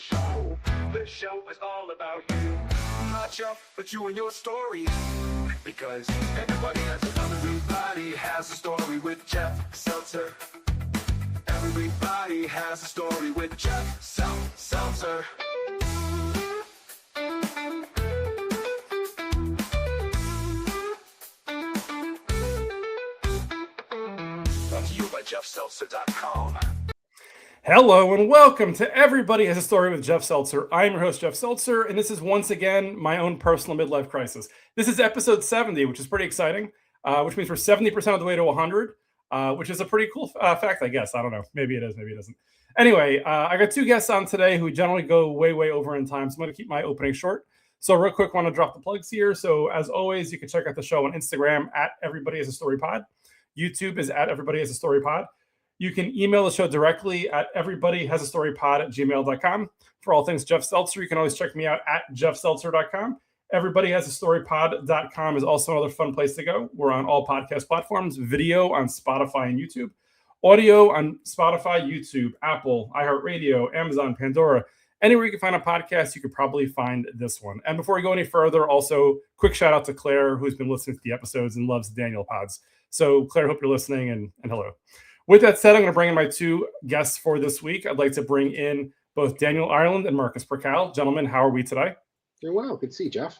the show. This show is all about you, not you, but you and your stories. Because everybody has a story with Jeff Seltzer. Everybody has a story with Jeff Seltzer. Brought to you by JeffSeltzer.com. Hello and welcome to Everybody Has a Story with Jeff Seltzer. I'm your host, Jeff Seltzer, and this is once again my own personal midlife crisis. This is episode 70, which is pretty exciting, which means we're 70% of the way to 100, which is a pretty cool fact, I guess. I don't know. Maybe it is, maybe it isn't. Anyway, I got two guests on today who generally go way over in time, so I'm going to keep my opening short. So real quick, want to drop the plugs here. So as always, you can check out the show on Instagram at Everybody Has a Story Pod. YouTube is at Everybody Has a Story Pod. You can email the show directly at everybodyhasastorypod@gmail.com. For all things Jeff Seltzer, you can always check me out at jeffseltzer.com. Everybodyhasastorypod.com is also another fun place to go. We're on all podcast platforms, video on Spotify and YouTube, audio on Spotify, YouTube, Apple, iHeartRadio, Amazon, Pandora. Anywhere you can find a podcast, you could probably find this one. And before we go any further, also quick shout out to Claire, who's been listening to the episodes and loves Daniel Pods. So Claire, hope you're listening and hello. With that said, I'm going to bring in my two guests for this week. I'd like to bring in both Daniel Ireland and Marcus Perkal. Gentlemen, how are we today? Doing well. Good to see you, Jeff.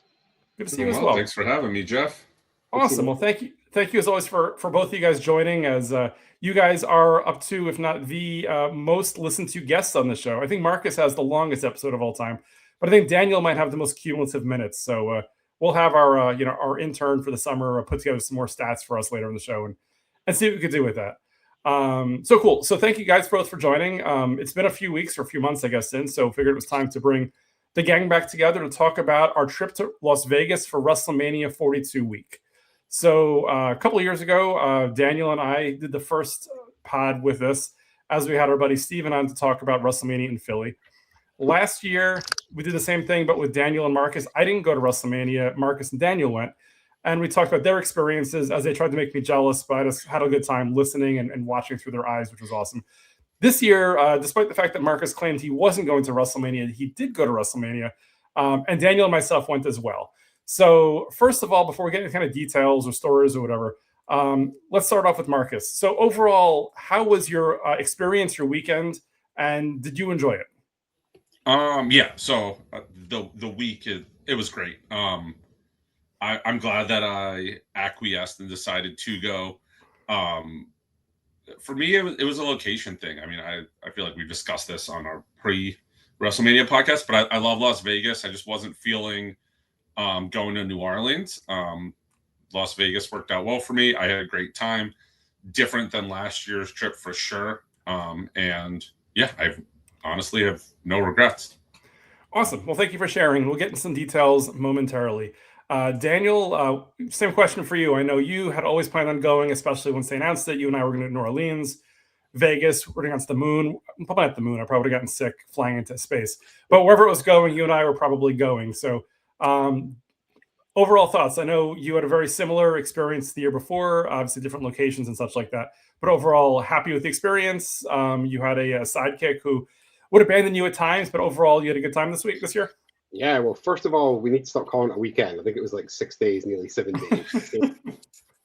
Good to see you as well. Thanks for having me, Jeff. Awesome. Well, thank you. Thank you as always for both of you guys joining, as you guys are up to, if not the most listened to guests on the show. I think Marcus has the longest episode of all time, but I think Daniel might have the most cumulative minutes. So we'll have our our intern for the summer put together some more stats for us later in the show and see what we could do with that. So cool. So thank you guys both for joining. It's been a few weeks or a few months, I guess, since, so figured it was time to bring the gang back together to talk about our trip to Las Vegas for WrestleMania 42 week. So a couple of years ago, Daniel and I did the first pod with this, as we had our buddy Steven on to talk about WrestleMania in Philly. Last year, we did the same thing, but with Daniel and Marcus. I didn't go to WrestleMania. Marcus and Daniel went. And we talked about their experiences as they tried to make me jealous, but I just had a good time listening and watching through their eyes, which was awesome. This year, despite the fact that Marcus claimed he wasn't going to WrestleMania, he did go to WrestleMania, and Daniel and myself went as well. So first of all, before we get into kind of details or stories or whatever, let's start off with Marcus. So overall, how was your experience, your weekend, and did you enjoy it? Yeah. So the week it was great. I'm glad that I acquiesced and decided to go. For me, it was a location thing. I mean, I feel like we've discussed this on our pre-WrestleMania podcast, but I love Las Vegas. I just wasn't feeling going to New Orleans. Las Vegas worked out well for me. I had a great time. Different than last year's trip for sure. And yeah, I honestly have no regrets. Awesome. Well, thank you for sharing. We'll get into some details momentarily. Daniel, same question for you. I know you had always planned on going, especially once they announced that you and I were going to New Orleans, Vegas, we're going to the moon. Probably not the moon. I probably would have gotten sick flying into space. But wherever it was going, you and I were probably going. So overall thoughts. I know you had a very similar experience the year before, obviously different locations and such like that. But overall, happy with the experience. You had a sidekick who would abandon you at times, but overall, you had a good time this year? Yeah, well, first of all, we need to stop calling it a weekend. I think it was like 6 days, nearly 7 days.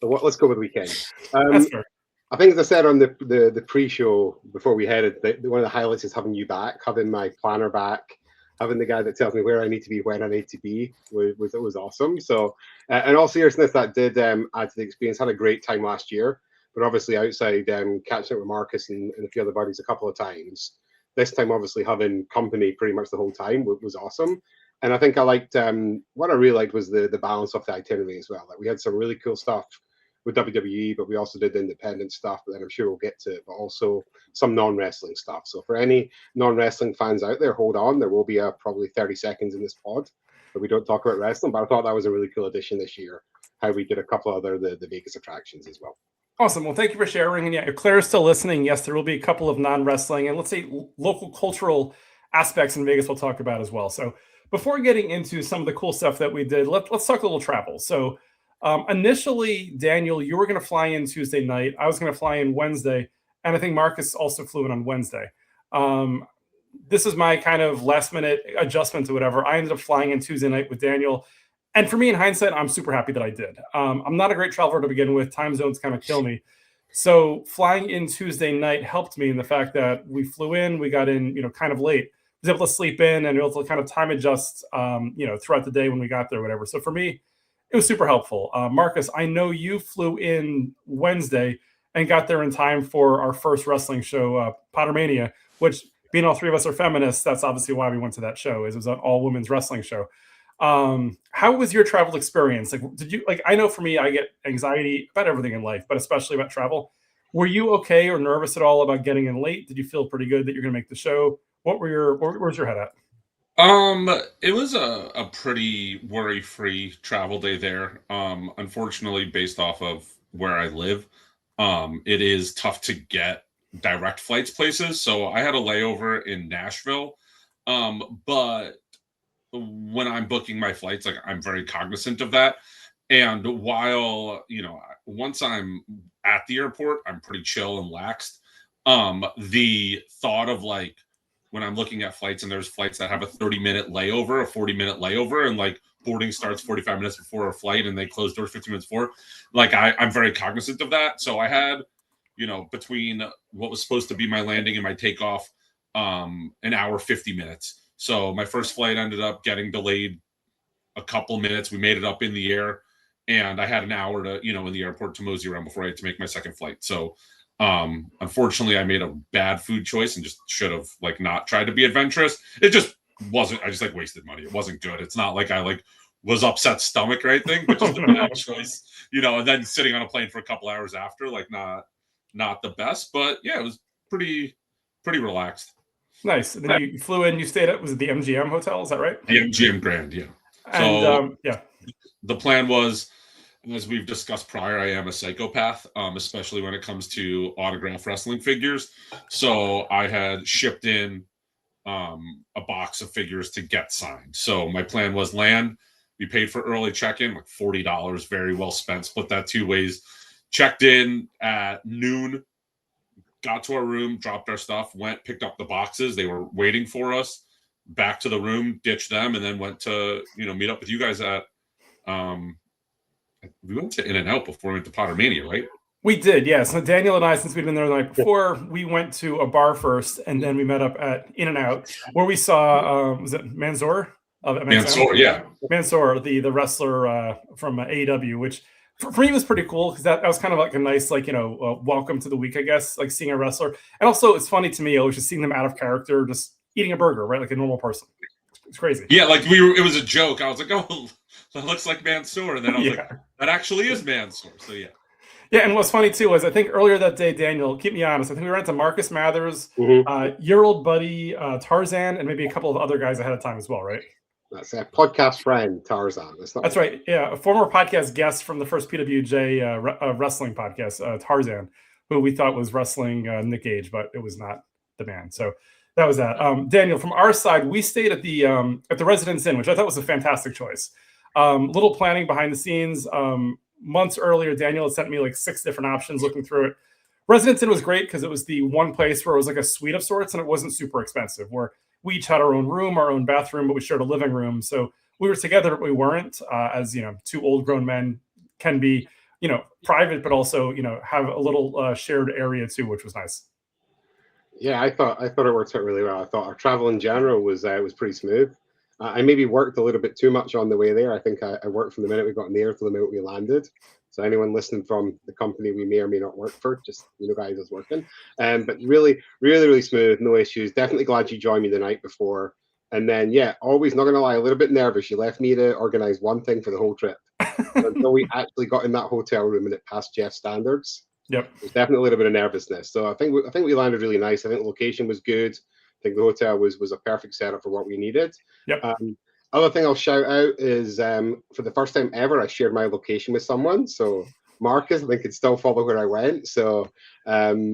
Let's go with weekend. That's fair. I think, as I said on the pre-show before we headed, one of the highlights is having you back, having my planner back, having the guy that tells me where I need to be, when I need to be, was awesome. So, in all seriousness, that did add to the experience. Had a great time last year, but obviously outside catching up with Marcus and a few other buddies a couple of times. This time, obviously, having company pretty much the whole time was awesome. And I think I liked, what I really liked was the balance of the itinerary as well. Like, we had some really cool stuff with WWE, but we also did the independent stuff that I'm sure we'll get to, but also some non-wrestling stuff. So for any non-wrestling fans out there, hold on. There will be probably 30 seconds in this pod where we don't talk about wrestling, but I thought that was a really cool addition this year, how we did a couple other the Vegas attractions as well. Awesome. Well, thank you for sharing. And yeah, if Claire's still listening, yes, there will be a couple of non-wrestling and let's say local cultural aspects in Vegas we'll talk about as well. So before getting into some of the cool stuff that we did, let's talk a little travel. So initially, Daniel, you were going to fly in Tuesday night. I was going to fly in Wednesday. And I think Marcus also flew in on Wednesday. this is my kind of last minute adjustment to whatever. I ended up flying in Tuesday night with Daniel. And for me, in hindsight, I'm super happy that I did. I'm not a great traveler to begin with. Time zones kind of kill me. So flying in Tuesday night helped me in the fact that we flew in, we got in, kind of late. I was able to sleep in and able to kind of time adjust, throughout the day when we got there, whatever. So for me, it was super helpful. Marcus, I know you flew in Wednesday and got there in time for our first wrestling show, Pottermania, which being all three of us are feminists, that's obviously why we went to that show. It was an all women's wrestling show. How was your travel experience? I know for me, I get anxiety about everything in life, but especially about travel. Were you okay or nervous at all about getting in late? Did you feel pretty good that you're going to make the show? Where's your head at? It was a pretty worry-free travel day there. Unfortunately, based off of where I live, it is tough to get direct flights places. So I had a layover in Nashville. But when I'm booking my flights, I'm very cognizant of that. And while, once I'm at the airport, I'm pretty chill and laxed. The thought of when I'm looking at flights and there's flights that have a 30-minute layover, a 40-minute layover, and boarding starts 45 minutes before a flight and they close doors 15 minutes before, I'm very cognizant of that. So I had, between what was supposed to be my landing and my takeoff, an hour, 50 minutes. So my first flight ended up getting delayed a couple minutes. We made it up in the air, and I had an hour to, in the airport to mosey around before I had to make my second flight. So unfortunately I made a bad food choice and just should have not tried to be adventurous. It just wasn't, I just wasted money. It wasn't good. It's not like I was upset stomach or anything, but just a bad choice, and then sitting on a plane for a couple hours after, not the best, but yeah, it was pretty relaxed. Nice. And then you flew in, you stayed at, was it the MGM hotel? Is that right? The MGM Grand, yeah. And the plan was, as we've discussed prior, I am a psychopath, especially when it comes to autograph wrestling figures. So I had shipped in a box of figures to get signed. So my plan was land. We paid for early check-in, $40, very well spent. Split that 2 ways. Checked in at noon. Got to our room, dropped our stuff, picked up the boxes. They were waiting for us. Back to the room, ditched them, and then went to meet up with you guys at. We went to In-N-Out before we went to Pottermania, right? We did, yes. So Daniel and I, since we'd been there the night before, we went to a bar first, and then we met up at In-N-Out, where we saw was it Mansoor? Mansoor, yeah. Mansoor, the wrestler from AEW, which for me was pretty cool because that was kind of a nice welcome to the week, I guess, seeing a wrestler. And also, it's funny to me, I was just seeing them out of character, just eating a burger, right, like a normal person. It's crazy. Yeah, it was a joke. I was like, oh, that looks like Mansoor, and then I was like, that actually is Mansoor. So yeah. Yeah, and what's funny too was I think earlier that day, Daniel, keep me honest, I think we went to Marcus Mathers, your old buddy Tarzan, and maybe a couple of other guys ahead of time as well, right? That's a podcast friend, Tarzan. That's right. Yeah, a former podcast guest from the first PWJ wrestling podcast, Tarzan, who we thought was wrestling Nick Gage, but it was not the man. So that was that. Daniel, from our side, we stayed at the Residence Inn, which I thought was a fantastic choice. Little planning behind the scenes. Months earlier, Daniel had sent me 6 different options looking through it. Residence Inn was great because it was the one place where it was a suite of sorts and it wasn't super expensive, where we each had our own room, our own bathroom, but we shared a living room. So we were together, but we weren't, as 2 old grown men can be, private, but also, have a little shared area too, which was nice. Yeah, I thought it worked out really well. I thought our travel in general was pretty smooth. I maybe worked a little bit too much on the way there. I think I worked from the minute we got in the air to the minute we landed. So anyone listening from the company we may or may not work for, just guys, is working. But really, really, really smooth, no issues. Definitely glad you joined me the night before. And then, yeah, always, not gonna lie, a little bit nervous. You left me to organize one thing for the whole trip until we actually got in that hotel room and it passed Jeff's standards. Yep, there's definitely a little bit of nervousness. So I think we landed really nice. I think the location was good. I think the hotel was a perfect setup for what we needed. Yep. Other thing I'll shout out is for the first time ever, I shared my location with someone. So Marcus, I think, could still follow where I went. So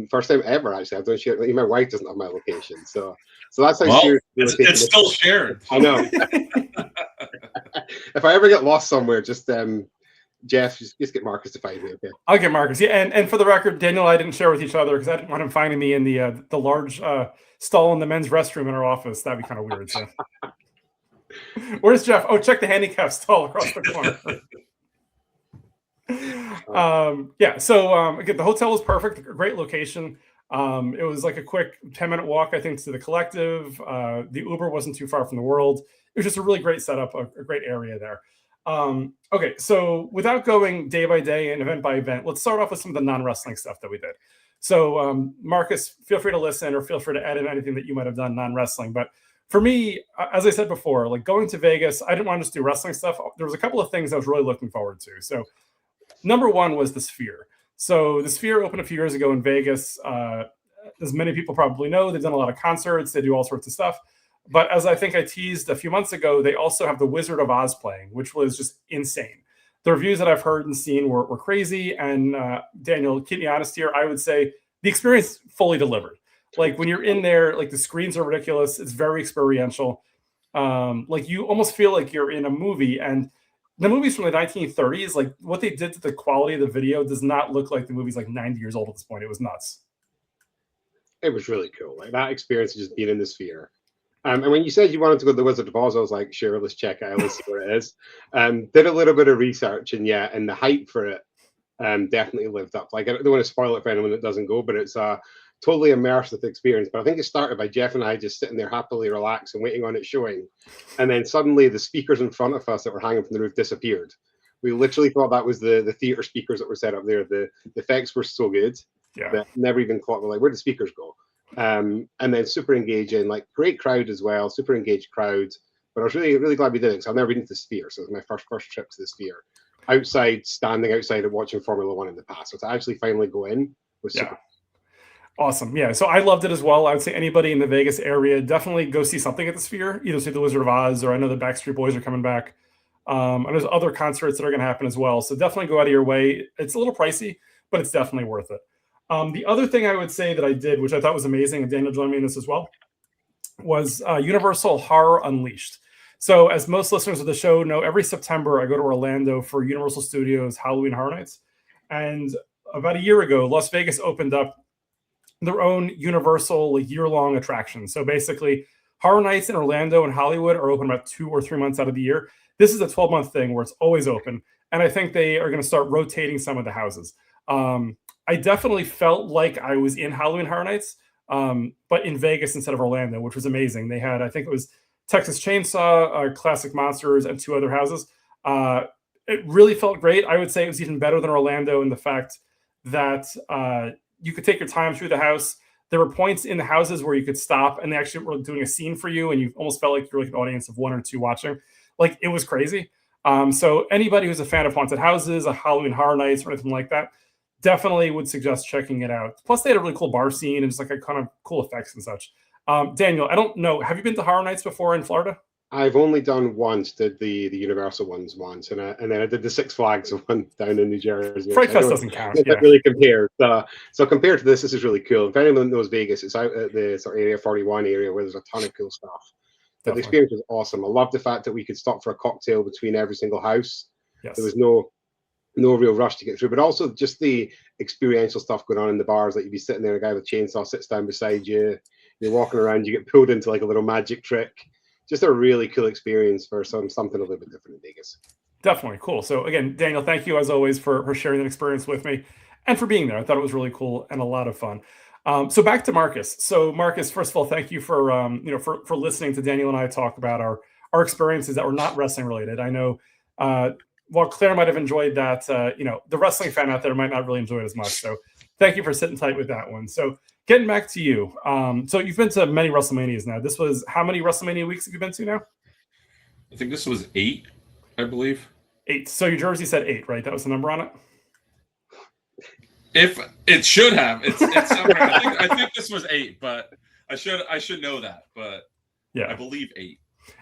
first time ever, actually. I don't share. My wife doesn't have my location. So that's how serious it's still shared. I know. If I ever get lost somewhere, just Jeff, just get Marcus to find me, okay? I'll get Marcus. Yeah, and for the record, Daniel and I didn't share with each other because I didn't want him finding me in the large stall in the men's restroom in our office. That'd be kind of weird. So, where's Jeff? Oh, check the handicap stall across the corner. Yeah. So again, the hotel was perfect. A great location. It was like a quick 10-minute walk, I think, to the Collective. The Uber wasn't too far from the World. It was just a really great setup, a great area there. Okay, so without going day by day and event by event, let's start off with some of the non-wrestling stuff that we did. So, Marcus, feel free to listen or feel free to add in anything that you might have done non-wrestling. But for me, as I said before, like going to Vegas, I didn't want to just do wrestling stuff. There was a couple of things I was really looking forward to. So, number one was the Sphere. So the Sphere opened a few years ago in Vegas. As many people probably know, they've done a lot of concerts. They do all sorts of stuff. But as I think I teased a few months ago, they also have the Wizard of Oz playing, which was just insane. The reviews that I've heard and seen were crazy. And Daniel, keep me honest here, I would say the experience fully delivered. Like when you're in there, like the screens are ridiculous. It's very experiential. Like you almost feel like you're in a movie. And the movies from the 1930s, like what they did to the quality of the video does not look like the movie's like 90 years old at this point. It was nuts. It was really cool. Like that experience of just being in the Sphere. And when you said you wanted to go to the Wizard of Oz, I was like, sure, let's check it out, let's see what it is. Did a little bit of research, and yeah, and the hype for it definitely lived up. Like I don't want to spoil it for anyone that doesn't go, but it's a totally immersive experience. But I think it started by Jeff and I just sitting there happily relaxed and waiting on it showing. And then suddenly the speakers in front of us that were hanging from the roof disappeared. We literally thought that was the theater speakers that were set up there. The effects were so good that never even caught. We're like, where did the speakers go? And then super engaging, like great crowd as well, super engaged crowd. But I was really, really glad we did it because I've never been to the Sphere, so it was my first trip to the Sphere. Standing outside and watching Formula One in the past, so to actually finally go in was super. Awesome. Yeah, so I loved it as well. I would say anybody in the Vegas area definitely go see something at the Sphere. Either see the Wizard of Oz, or I know the Backstreet Boys are coming back. And there's other concerts that are going to happen as well. So definitely go out of your way. It's a little pricey, but it's definitely worth it. The other thing I would say that I did, which I thought was amazing, and Daniel joined me in this as well, was Universal Horror Unleashed. So as most listeners of the show know, every September I go to Orlando for Universal Studios Halloween Horror Nights. And about a year ago, Las Vegas opened up their own Universal year-long attraction. So basically, Horror Nights in Orlando and Hollywood are open about 2 or 3 months out of the year. This is a 12-month thing where it's always open. And I think they are going to start rotating some of the houses. I definitely felt like I was in Halloween Horror Nights, but in Vegas instead of Orlando, which was amazing. They had, I think it was Texas Chainsaw, Classic Monsters, and 2 other houses. It really felt great. I would say it was even better than Orlando in the fact that you could take your time through the house. There were points in the houses where you could stop, and they actually were doing a scene for you, and you almost felt like you were like an audience of 1 or 2 watching. Like, it was crazy. So anybody who's a fan of haunted houses, a Halloween Horror Nights, or anything like that, definitely would suggest checking it out. Plus, they had a really cool bar scene and just like a kind of cool effects and such. Daniel, I don't know. Have you been to Horror Nights before in Florida? I've only done once, did the Universal ones once, and then I did the Six Flags one down in New Jersey. Fright Fest doesn't count. It really compared. So compared to this is really cool. If anyone knows Vegas, it's out at the sort of Area 41 area where there's a ton of cool stuff. But the experience was awesome. I love the fact that we could stop for a cocktail between every single house. Yes. There was no real rush to get through, but also just the experiential stuff going on in the bars. Like you'd be sitting there, a guy with a chainsaw sits down beside you, you're walking around, you get pulled into like a little magic trick. Just a really cool experience for something a little bit different in Vegas. Definitely cool. So again, Daniel, thank you as always for sharing that experience with me and for being there. I thought it was really cool and a lot of fun. So back to Marcus. So Marcus, first of all, thank you for for listening to Daniel and I talk about our experiences that were not wrestling related. I know while Claire might have enjoyed that, the wrestling fan out there might not really enjoy it as much. So thank you for sitting tight with that one. So getting back to you. So you've been to many WrestleManias now. This was, how many WrestleMania weeks have you been to now? I think this was 8, I believe. 8. So your jersey said 8, right? That was the number on it? If it should have, it's somewhere. I think this was 8, but I should know that. But yeah, I believe 8.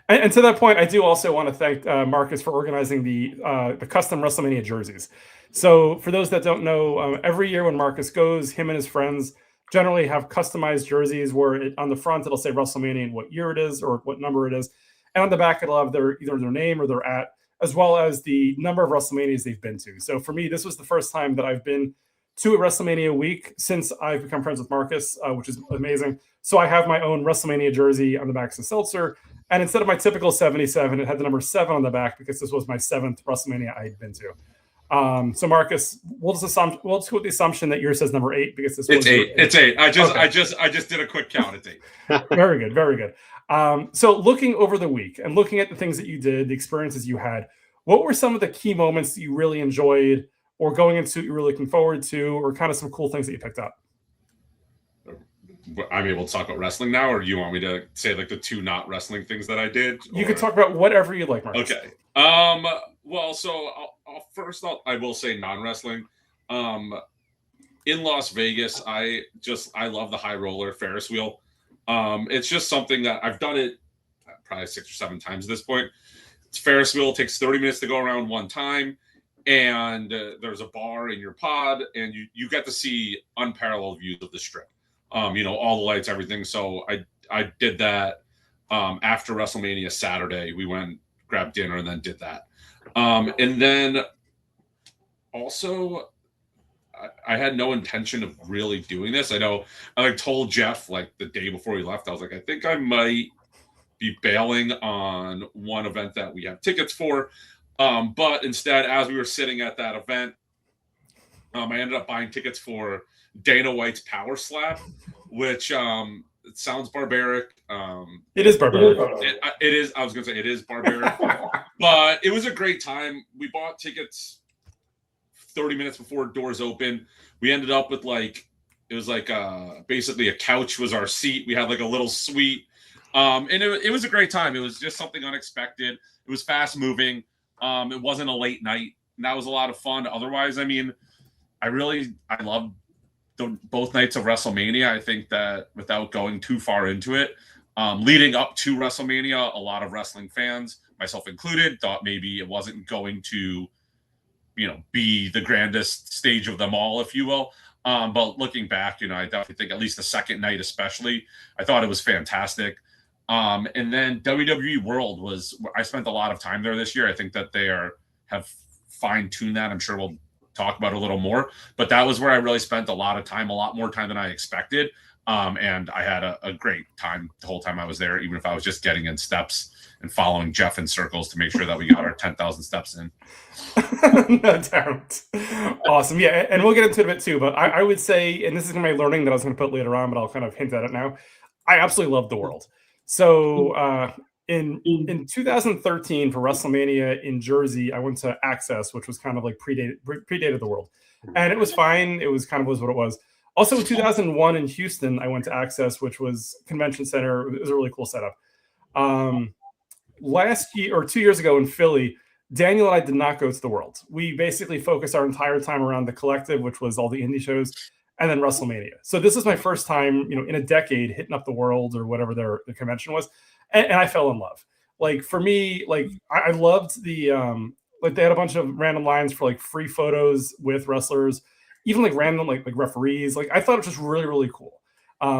And to that point, I do also want to thank Marcus for organizing the custom WrestleMania jerseys. So for those that don't know, every year when Marcus goes, him and his friends generally have customized jerseys where on the front it'll say WrestleMania and what year it is or what number it is, and on the back it'll have either their name or their @ as well as the number of WrestleManias they've been to. So for me, this was the first time that I've been to a WrestleMania week since I've become friends with Marcus, which is amazing. So I have my own WrestleMania jersey on the back of the seltzer. And instead of my typical 77, it had the number 7 on the back because this was my 7th WrestleMania I had been to. So Marcus, we'll just go with the assumption that yours says number 8 because this was 8. It's 8. I just Okay. did a quick count. It's 8. Very good, very good. So looking over the week and looking at the things that you did, the experiences you had, what were some of the key moments that you really enjoyed, or going into you were looking forward to, or kind of some cool things that you picked up? I'm able to talk about wrestling now, or do you want me to say like the 2 not wrestling things that I did? You can talk about whatever you like, Marcus. Okay. Well, so I will say non-wrestling. In Las Vegas, I love the high roller Ferris wheel. It's just something that I've done it probably 6 or 7 times at this point. It's Ferris wheel. It takes 30 minutes to go around one time. And there's a bar in your pod, and you get to see unparalleled views of the strip. All the lights, everything. So I did that after WrestleMania Saturday. We went, grabbed dinner, and then did that. And then also, I had no intention of really doing this. I know I told Jeff like the day before he left, I was like, I think I might be bailing on one event that we have tickets for. But instead, as we were sitting at that event, I ended up buying tickets for Dana White's Power Slap, which it sounds barbaric. It is barbaric. It is. I was going to say it is barbaric, but it was a great time. We bought tickets 30 minutes before doors open. We ended up with basically a couch was our seat. We had like a little suite, and it was a great time. It was just something unexpected. It was fast moving. It wasn't a late night, and that was a lot of fun. Otherwise, I mean, I loved both nights of WrestleMania. I think that without going too far into it, leading up to WrestleMania, a lot of wrestling fans, myself included, thought maybe it wasn't going to, be the grandest stage of them all, if you will. But looking back, I definitely think at least the second night, especially, I thought it was fantastic. And then WWE World I spent a lot of time there this year. I think that they have fine-tuned that. I'm sure we'll talk about it a little more, but that was where I really spent a lot more time than I expected. And I had a great time the whole time I was there, even if I was just getting in steps and following Jeff in circles to make sure that we got our 10,000 steps in. No doubt. Awesome. Yeah. And we'll get into it a bit too, but I would say, and this is my learning that I was going to put later on, but I'll kind of hint at it now. I absolutely love the world. So in 2013 for WrestleMania in Jersey, I went to Access, which was kind of like predated the world. And it was fine. It was kind of was what it was. Also in 2001 in Houston, I went to Access, which was convention center. It was a really cool setup. Last year or 2 years ago in Philly, Daniel and I did not go to the world. We basically focused our entire time around the Collective, which was all the indie shows, and then WrestleMania. So this is my first time, in a decade hitting up the world or whatever the convention was. And I fell in love. Like for me, like I loved the, they had a bunch of random lines for like free photos with wrestlers, even like random, like referees. Like I thought it was just really, really cool.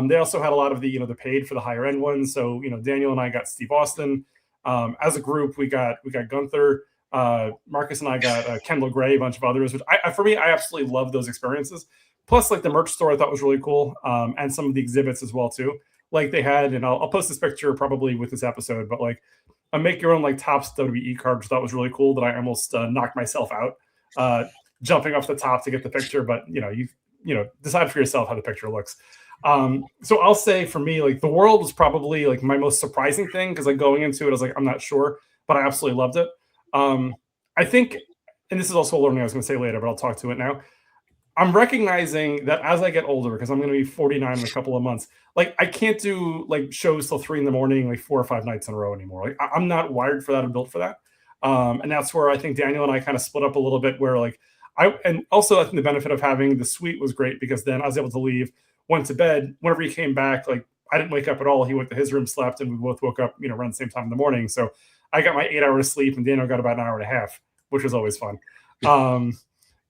They also had a lot of the, the paid for the higher end ones. So, Daniel and I got Steve Austin. As a group, we got Gunther. Marcus and I got Kendall Gray, a bunch of others, which for me, I absolutely love those experiences. Plus, like the merch store, I thought was really cool, and some of the exhibits as well too. Like they had, and I'll post this picture probably with this episode, but like a make your own like Topps WWE card, which I thought was really cool. That I almost knocked myself out jumping off the top to get the picture, but you decide for yourself how the picture looks. So I'll say for me, like the world was probably like my most surprising thing because like going into it, I was like, I'm not sure, but I absolutely loved it. I think, and this is also a learning I was going to say later, but I'll talk to it now. I'm recognizing that as I get older, because I'm going to be 49 in a couple of months, like I can't do like shows till 3 a.m, like 4 or 5 nights in a row anymore. Like I'm not wired for that or built for that. And that's where I think Daniel and I kind of split up a little bit where like and also I think the benefit of having the suite was great because then I was able to leave, went to bed. Whenever he came back, like I didn't wake up at all. He went to his room, slept, and we both woke up, around the same time in the morning. So I got my 8 hours of sleep and Daniel got about an hour and a half, which was always fun.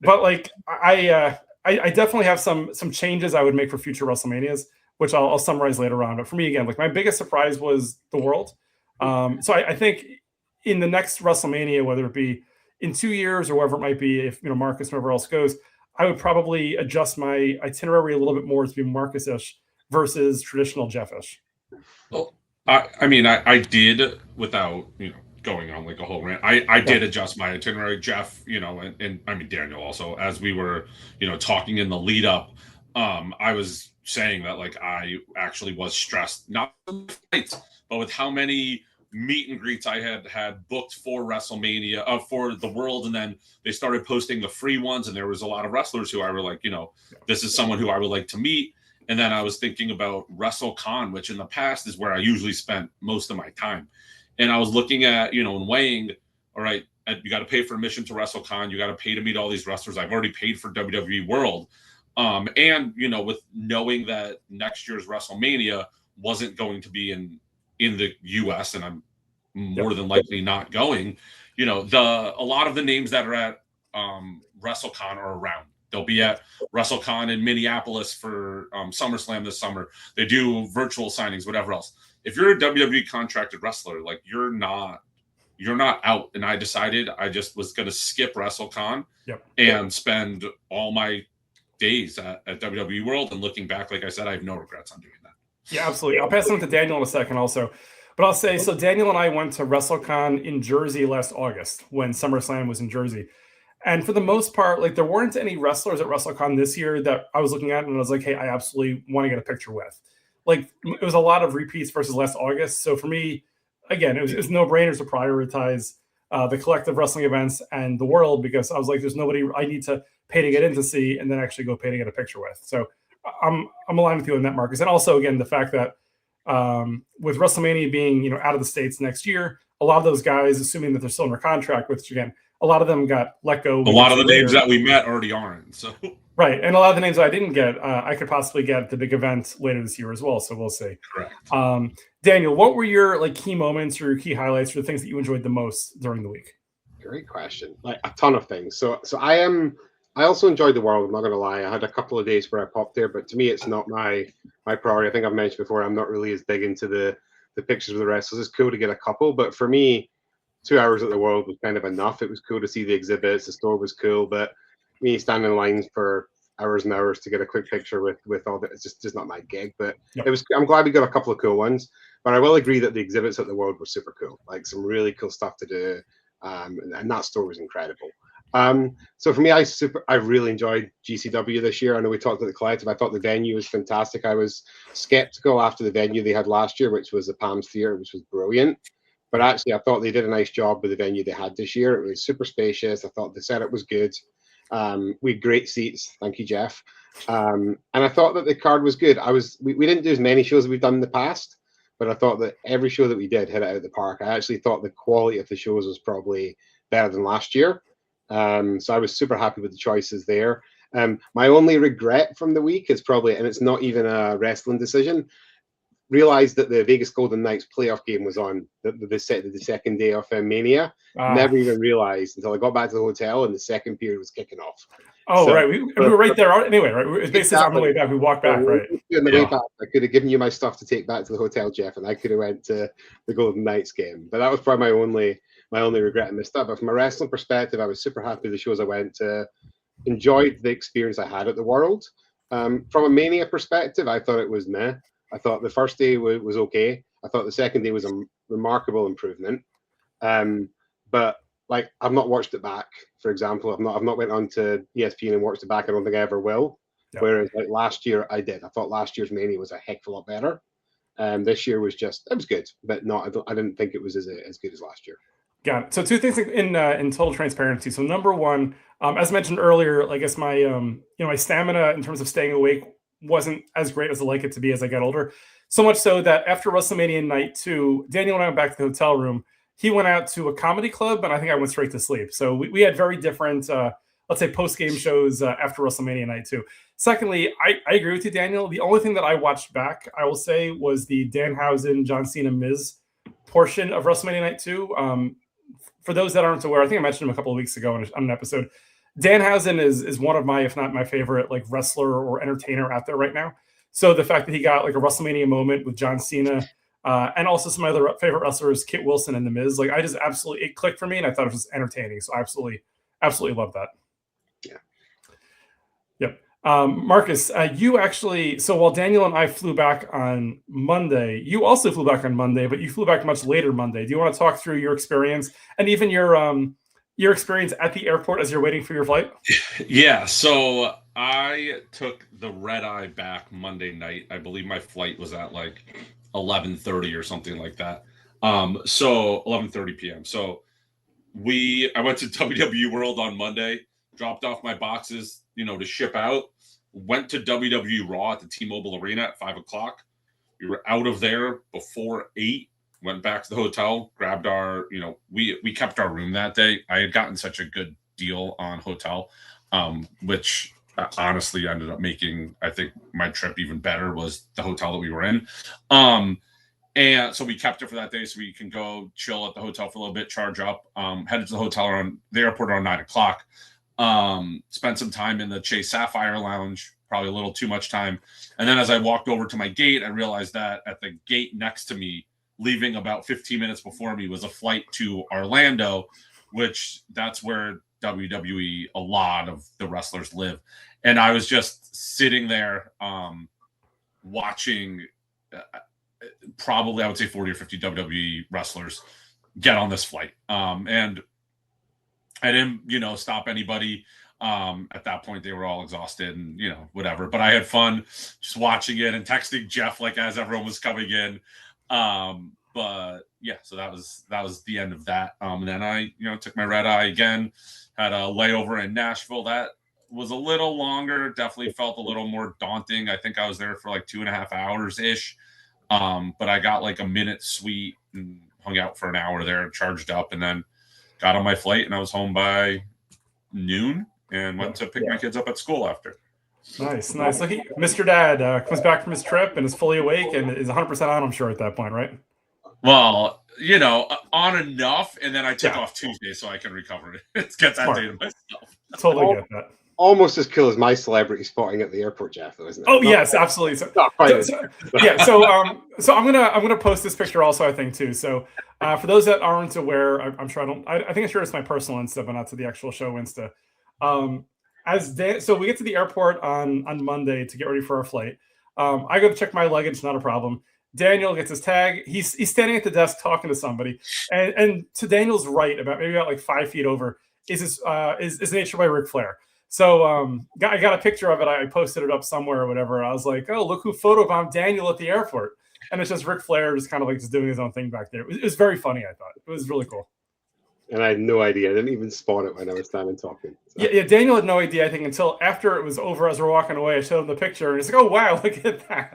But like I definitely have some changes I would make for future WrestleManias, which I'll summarize later on. But for me, again, like my biggest surprise was the world. So I think in the next WrestleMania, whether it be in 2 years or whatever it might be, if Marcus and whoever else goes, I would probably adjust my itinerary a little bit more to be Marcus-ish versus traditional Jeff-ish. Well, I mean, I did without, going on like a whole rant. I did adjust my itinerary, Jeff, and I mean, Daniel also, as we were, talking in the lead up. I was saying that like I actually was stressed, not with fights, but with how many meet and greets I had booked for WrestleMania, for the World, and then they started posting the free ones, and there was a lot of wrestlers who I were like, this is someone who I would like to meet. And then I was thinking about WrestleCon, which in the past is where I usually spent most of my time. And I was looking at, and weighing, all right, you got to pay for admission to WrestleCon, you got to pay to meet all these wrestlers. I've already paid for WWE World. And, with knowing that next year's WrestleMania wasn't going to be in the US, and I'm more than likely not going, a lot of the names that are at WrestleCon are around. They'll be at WrestleCon in Minneapolis for SummerSlam this summer. They do virtual signings, whatever else. If you're a WWE contracted wrestler, like you're not out. And I decided I just was going to skip WrestleCon and spend all my days at WWE World. And looking back, like I said, I have no regrets on doing that. Yeah, absolutely. I'll pass it on to Daniel in a second also. But I'll say, so Daniel and I went to WrestleCon in Jersey last August when SummerSlam was in Jersey. And for the most part, like there weren't any wrestlers at WrestleCon this year that I was looking at and I was like, hey, I absolutely want to get a picture with. Like it was a lot of repeats versus last August. So for me, again, it was no-brainer to prioritize the collective wrestling events and the World, because I was like, there's nobody I need to pay to get in to see and then actually go pay to get a picture with. So I'm aligned with you on that, Marcus. And also, again, the fact that with WrestleMania being, out of the States next year, a lot of those guys, assuming that they're still under contract, which again, a lot of them got let go. A lot of the names that we met already aren't. So right, and a lot of the names that I didn't get, I could possibly get at the big event later this year as well. So we'll see. Correct. Daniel, what were your like key moments or your key highlights or the things that you enjoyed the most during the week? Great question. Like a ton of things. So I also enjoyed the World. I'm not going to lie. I had a couple of days where I popped there, but to me, it's not my priority. I think I've mentioned before, I'm not really as big into the pictures of the wrestlers. It's cool to get a couple, but for me, 2 hours at the World was kind of enough. It was cool to see the exhibits. The store was cool, but me standing in lines for hours and hours to get a quick picture with all that, it's just not my gig. But it was. I'm glad we got a couple of cool ones. But I will agree that the exhibits at the World were super cool. Like some really cool stuff to do, and that store was incredible. So for me, I really enjoyed GCW this year. I know we talked about the collective. I thought the venue was fantastic. I was skeptical after the venue they had last year, which was the Palms Theater, which was brilliant. But actually, I thought they did a nice job with the venue they had this year. It was super spacious. I thought the setup was good. We had great seats. Thank you, Jeff. And I thought that the card was good. We didn't do as many shows as we've done in the past, but I thought that every show that we did hit it out of the park. I actually thought the quality of the shows was probably better than last year. So I was super happy with the choices there. My only regret from the week is probably, and it's not even a wrestling decision, realized that the Vegas Golden Knights playoff game was on the second day of Mania. Never even realized until I got back to the hotel and the second period was kicking off. Oh, so, right. We were right there anyway, right? It was basically on the way back. We walked back, right? On the way back, I could have given you my stuff to take back to the hotel, Jeff, and I could have went to the Golden Knights game. But that was probably my only regret I missed that. But from a wrestling perspective, I was super happy with the shows I went to. Enjoyed the experience I had at the World. From a Mania perspective, I thought it was meh. I thought the first day was okay. I thought the second day was a remarkable improvement. But like I've not watched it back, for example. I've not went on to ESPN and watched it back. I don't think I ever will. Yep. Whereas like last year I did. I thought last year's Mania was a heck of a lot better. This year was it was good, but I didn't think it was as good as last year. Got it. So two things in total transparency. So number one, as mentioned earlier, I guess my my stamina in terms of staying awake wasn't as great as I like it to be as I got older. So much so that after WrestleMania night 2, Daniel and I went back to the hotel room. He went out to a comedy club, and I think I went straight to sleep. So we had very different, let's say, post-game shows after WrestleMania night 2. Secondly, I agree with you, Daniel. The only thing that I watched back, I will say, was the Danhausen, John Cena, Miz portion of WrestleMania night 2. For those that aren't aware, I think I mentioned him a couple of weeks ago on an episode. Danhausen is one of my, if not my favorite, like wrestler or entertainer out there right now. So the fact that he got like a WrestleMania moment with John Cena and also some other favorite wrestlers, Kit Wilson and The Miz. Like I just absolutely, it clicked for me, and I thought it was entertaining. So I absolutely love that. Yeah. Yep. Marcus, you actually, so while Daniel and I flew back on Monday, you also flew back on Monday, but you flew back much later Monday. Do you want to talk through your experience and even your experience at the airport as you're waiting for your flight? Yeah, so I took the red eye back Monday night. I believe my flight was at like 11:30 or something like that. So 11:30 p.m. So I went to WWE World on Monday, dropped off my boxes, to ship out, went to WWE Raw at the T-Mobile Arena at 5 o'clock. We were out of there before 8, went back to the hotel, grabbed our, we kept our room that day. I had gotten such a good deal on hotel, which honestly ended up making, I think, my trip even better was the hotel that we were in. And so we kept it for that day so we can go chill at the hotel for a little bit, charge up, headed to the hotel around the airport around 9 o'clock. Spent some time in the Chase Sapphire Lounge, probably a little too much time. And then as I walked over to my gate, I realized that at the gate next to me, leaving about 15 minutes before me, was a flight to Orlando, which that's where WWE, a lot of the wrestlers live. And I was just sitting there watching probably I would say 40 or 50 WWE wrestlers get on this flight. And I didn't, stop anybody. At that point, they were all exhausted and, whatever. But I had fun just watching it and texting Jeff like as everyone was coming in. But yeah, so that was the end of that. And then I, took my red eye again, had a layover in Nashville. That was a little longer, definitely felt a little more daunting. I think I was there for like 2.5 hours ish. But I got like a minute suite and hung out for an hour there, charged up, and then got on my flight, and I was home by noon and went to pick my kids up at school after. Nice. Look, Mr. Dad comes back from his trip and is fully awake and is 100% on, I'm sure, at that point, right? Well, on enough, and then I took off Tuesday so I can recover it. Get that day to myself. Totally get that. Almost as cool as my celebrity spotting at the airport, Jeff, though, isn't it? Oh, yes, absolutely. So I'm gonna post this picture also, I think, too. So for those that aren't aware, I think I shared it's my personal Insta, but not to the actual show Insta. So we get to the airport on Monday to get ready for our flight. I go to check my luggage, not a problem. Daniel gets his tag. He's standing at the desk talking to somebody, and to Daniel's right, about like 5 feet over, is an HO by Ric Flair. So I got a picture of it. I posted it up somewhere or whatever. I was like, oh, look who photobombed Daniel at the airport. And it's just Ric Flair just kind of like just doing his own thing back there. It was very funny, I thought. It was really cool. And I had no idea. I didn't even spot it when I was standing talking. So. Yeah, Daniel had no idea, I think, until after it was over as we're walking away. I showed him the picture, and he's like, oh, wow, look at that.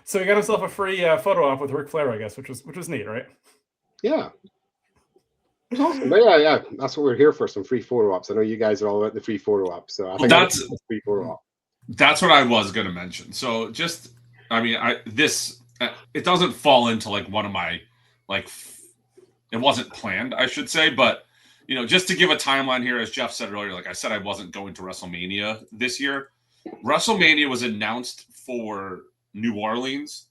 So he got himself a free photo op with Ric Flair, I guess, which was neat, right? Yeah. It was awesome. But yeah, that's what we're here for, some free photo ops. I know you guys are all about the free photo op, so I think that's free photo op. That's what I was going to mention. So just, it doesn't fall into like one of my, like, it wasn't planned, I should say, but, just to give a timeline here, as Jeff said earlier, like I said, I wasn't going to WrestleMania this year. WrestleMania was announced for New Orleans,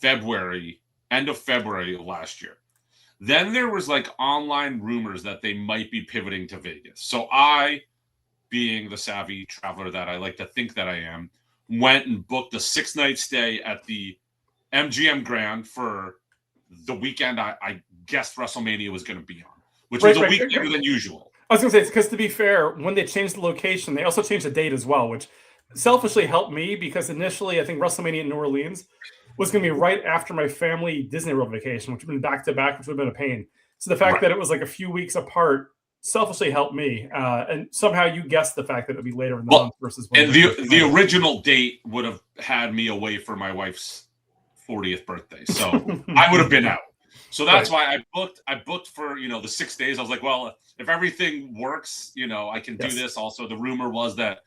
end of February of last year. Then there was like online rumors that they might be pivoting to Vegas. So I, being the savvy traveler that I like to think that I am, went and booked a 6-night stay at the MGM Grand for the weekend I guessed WrestleMania was going to be on, which was a week later than usual. I was going to say, because to be fair, when they changed the location, they also changed the date as well, which selfishly helped me because initially I think WrestleMania in New Orleans was going to be right after my family Disney World vacation, which would have been back-to-back, which would have been a pain. So the fact that it was like a few weeks apart selfishly helped me. And somehow you guessed the fact that it would be later in the month versus when. And the original date would have had me away for my wife's 40th birthday. So I would have been out. So that's why I booked for, the 6 days. I was like, well, if everything works, I can do this. Also, the rumor was that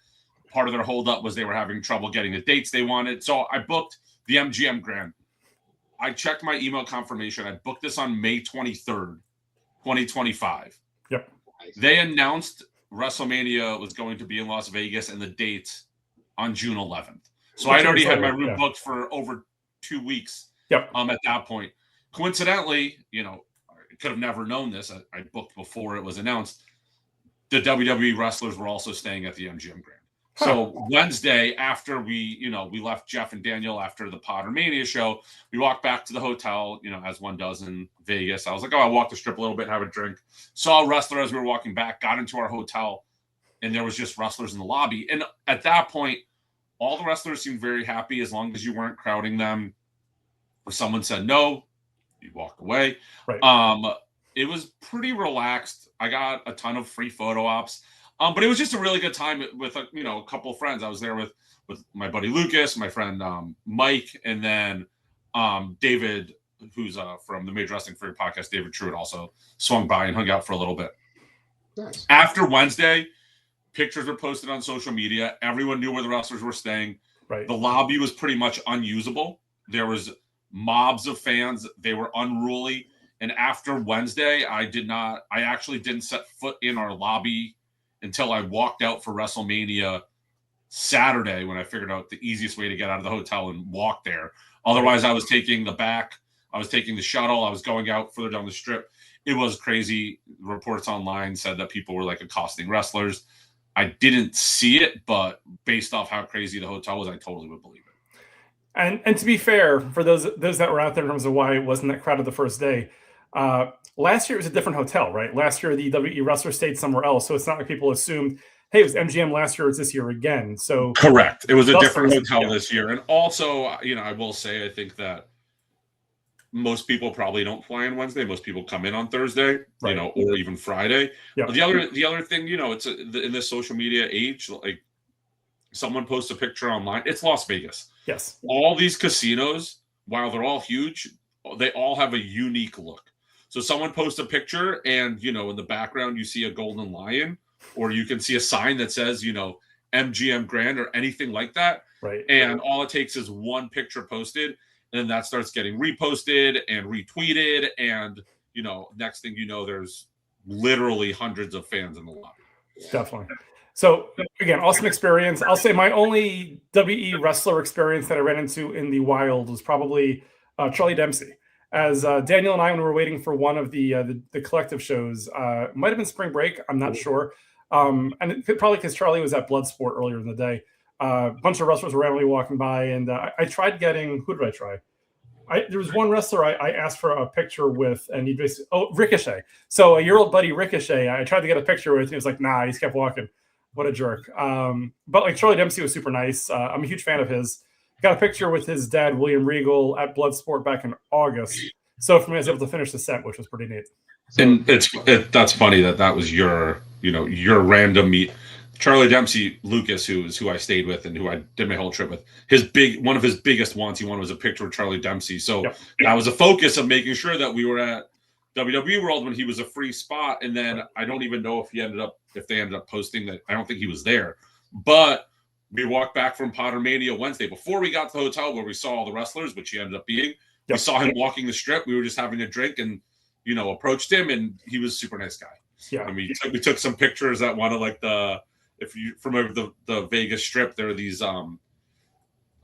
part of their holdup was they were having trouble getting the dates they wanted. So I booked the MGM Grand. I checked my email confirmation. I booked this on May 23rd, 2025. Yep. They announced WrestleMania was going to be in Las Vegas and the date on June 11th. So I'd already had my later, room yeah. booked for over 2 weeks. Yep. At that point, coincidentally, I could have never known this. I booked before it was announced. The WWE wrestlers were also staying at the MGM Grand. So Wednesday, after we left Jeff and Daniel after the Pottermania show, we walked back to the hotel, as one does in Vegas. I was like, I'll walk the strip a little bit, have a drink. Saw a wrestler as we were walking back, got into our hotel, and there was just wrestlers in the lobby. And at that point, all the wrestlers seemed very happy as long as you weren't crowding them. If someone said no, you walk away. Right. It was pretty relaxed. I got a ton of free photo ops. But it was just a really good time with a couple of friends. I was there with my buddy Lucas, my friend Mike, and then David, who's from the Major Wrestling Theory podcast. David Truitt also swung by and hung out for a little bit. Nice. After Wednesday, pictures were posted on social media. Everyone knew where the wrestlers were staying. Right. The lobby was pretty much unusable. There was mobs of fans. They were unruly. And after Wednesday, I actually didn't set foot in our lobby until I walked out for WrestleMania Saturday, when I figured out the easiest way to get out of the hotel and walk there. Otherwise, I was taking the back. I was taking the shuttle. I was going out further down the strip. It was crazy. Reports online said that people were accosting wrestlers. I didn't see it, but based off how crazy the hotel was, I totally would believe it. And to be fair, for those that were out there in terms of why it wasn't that crowded the first day, last year it was a different hotel, right? Last year the WWE wrestler stayed somewhere else, so it's not like people assumed, hey, it was MGM last year, it's this year again. So correct, it was a different hotel this year. And also, I will say, I think that most people probably don't fly in Wednesday. Most people come in on Thursday, right, or even Friday. Yeah. But the other thing, it's in this social media age, someone posts a picture online. It's Las Vegas. Yes. All these casinos, while they're all huge, they all have a unique look. So someone posts a picture and, in the background, you see a golden lion, or you can see a sign that says, MGM Grand or anything like that. Right. And all it takes is one picture posted, and then that starts getting reposted and retweeted. And, next thing you know, there's literally hundreds of fans in the lobby. Definitely. So again, awesome experience. I'll say my only WE wrestler experience that I ran into in the wild was probably Charlie Dempsey. As Daniel and I, when we were waiting for one of the collective shows, might have been Spring Break, I'm not sure. And probably because Charlie was at Bloodsport earlier in the day. A bunch of wrestlers were randomly walking by, and I tried getting, who did I try? There was one wrestler I asked for a picture with, and he basically, Ricochet. So a year-old buddy Ricochet, I tried to get a picture with, and he was like, nah, he just kept walking. What a jerk. But Charlie Dempsey was super nice. I'm a huge fan of his. Got a picture with his dad, William Regal, at Bloodsport back in August. So for me, I was able to finish the set, which was pretty neat. So, and that's funny that was your random meet. Charlie Dempsey, Lucas, who I stayed with and who I did my whole trip with, one of his biggest wants he wanted was a picture of Charlie Dempsey. So that was a focus of making sure that we were at WWE World when he was a free spot. And then I don't even know if they ended up posting that. I don't think he was there, but we walked back from Pottermania Wednesday before we got to the hotel where we saw all the wrestlers, which he ended up being. We saw him walking the strip. We were just having a drink and, approached him, and he was a super nice guy. Yeah. And we took some pictures at one of if you from over the Vegas Strip, there are these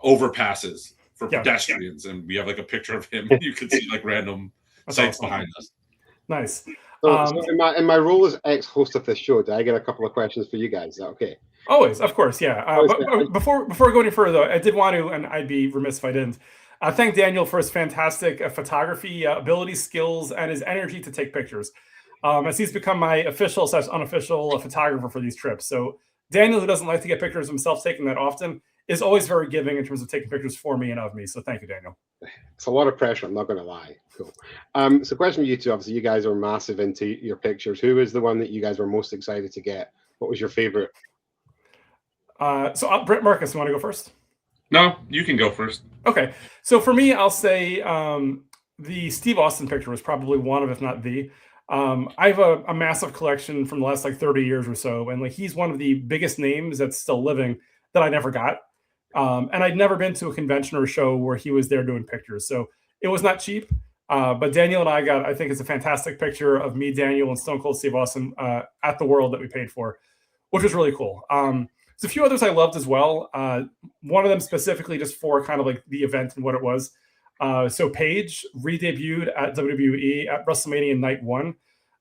overpasses for pedestrians, and we have a picture of him. You can see random sites behind us. Nice. So in my role as ex-host of this show, do I get a couple of questions for you guys? Is that okay? Always, of course, yeah. But before I go any further, though, I did want to, and I'd be remiss if I didn't, thank Daniel for his fantastic photography abilities, skills, and his energy to take pictures. As he's become my official/unofficial photographer for these trips. So Daniel, who doesn't like to get pictures of himself taken that often, is always very giving in terms of taking pictures for me and of me. So thank you, Daniel. It's a lot of pressure, I'm not going to lie. Cool. So question for you two, obviously you guys are massive into your pictures. Who is the one that you guys were most excited to get? What was your favorite? Brett Marcus, you want to go first? No, you can go first. Okay. So for me, I'll say the Steve Austin picture was probably one of, if not the. I have a massive collection from the last 30 years or so, and he's one of the biggest names that's still living that I never got. And I'd never been to a convention or a show where he was there doing pictures. So it was not cheap. But Daniel and I think it's a fantastic picture of me, Daniel, and Stone Cold Steve Austin at the World that we paid for, which was really cool. There's a few others I loved as well. One of them specifically just for kind of like the event and what it was. So Paige re-debuted at WWE at WrestleMania Night 1.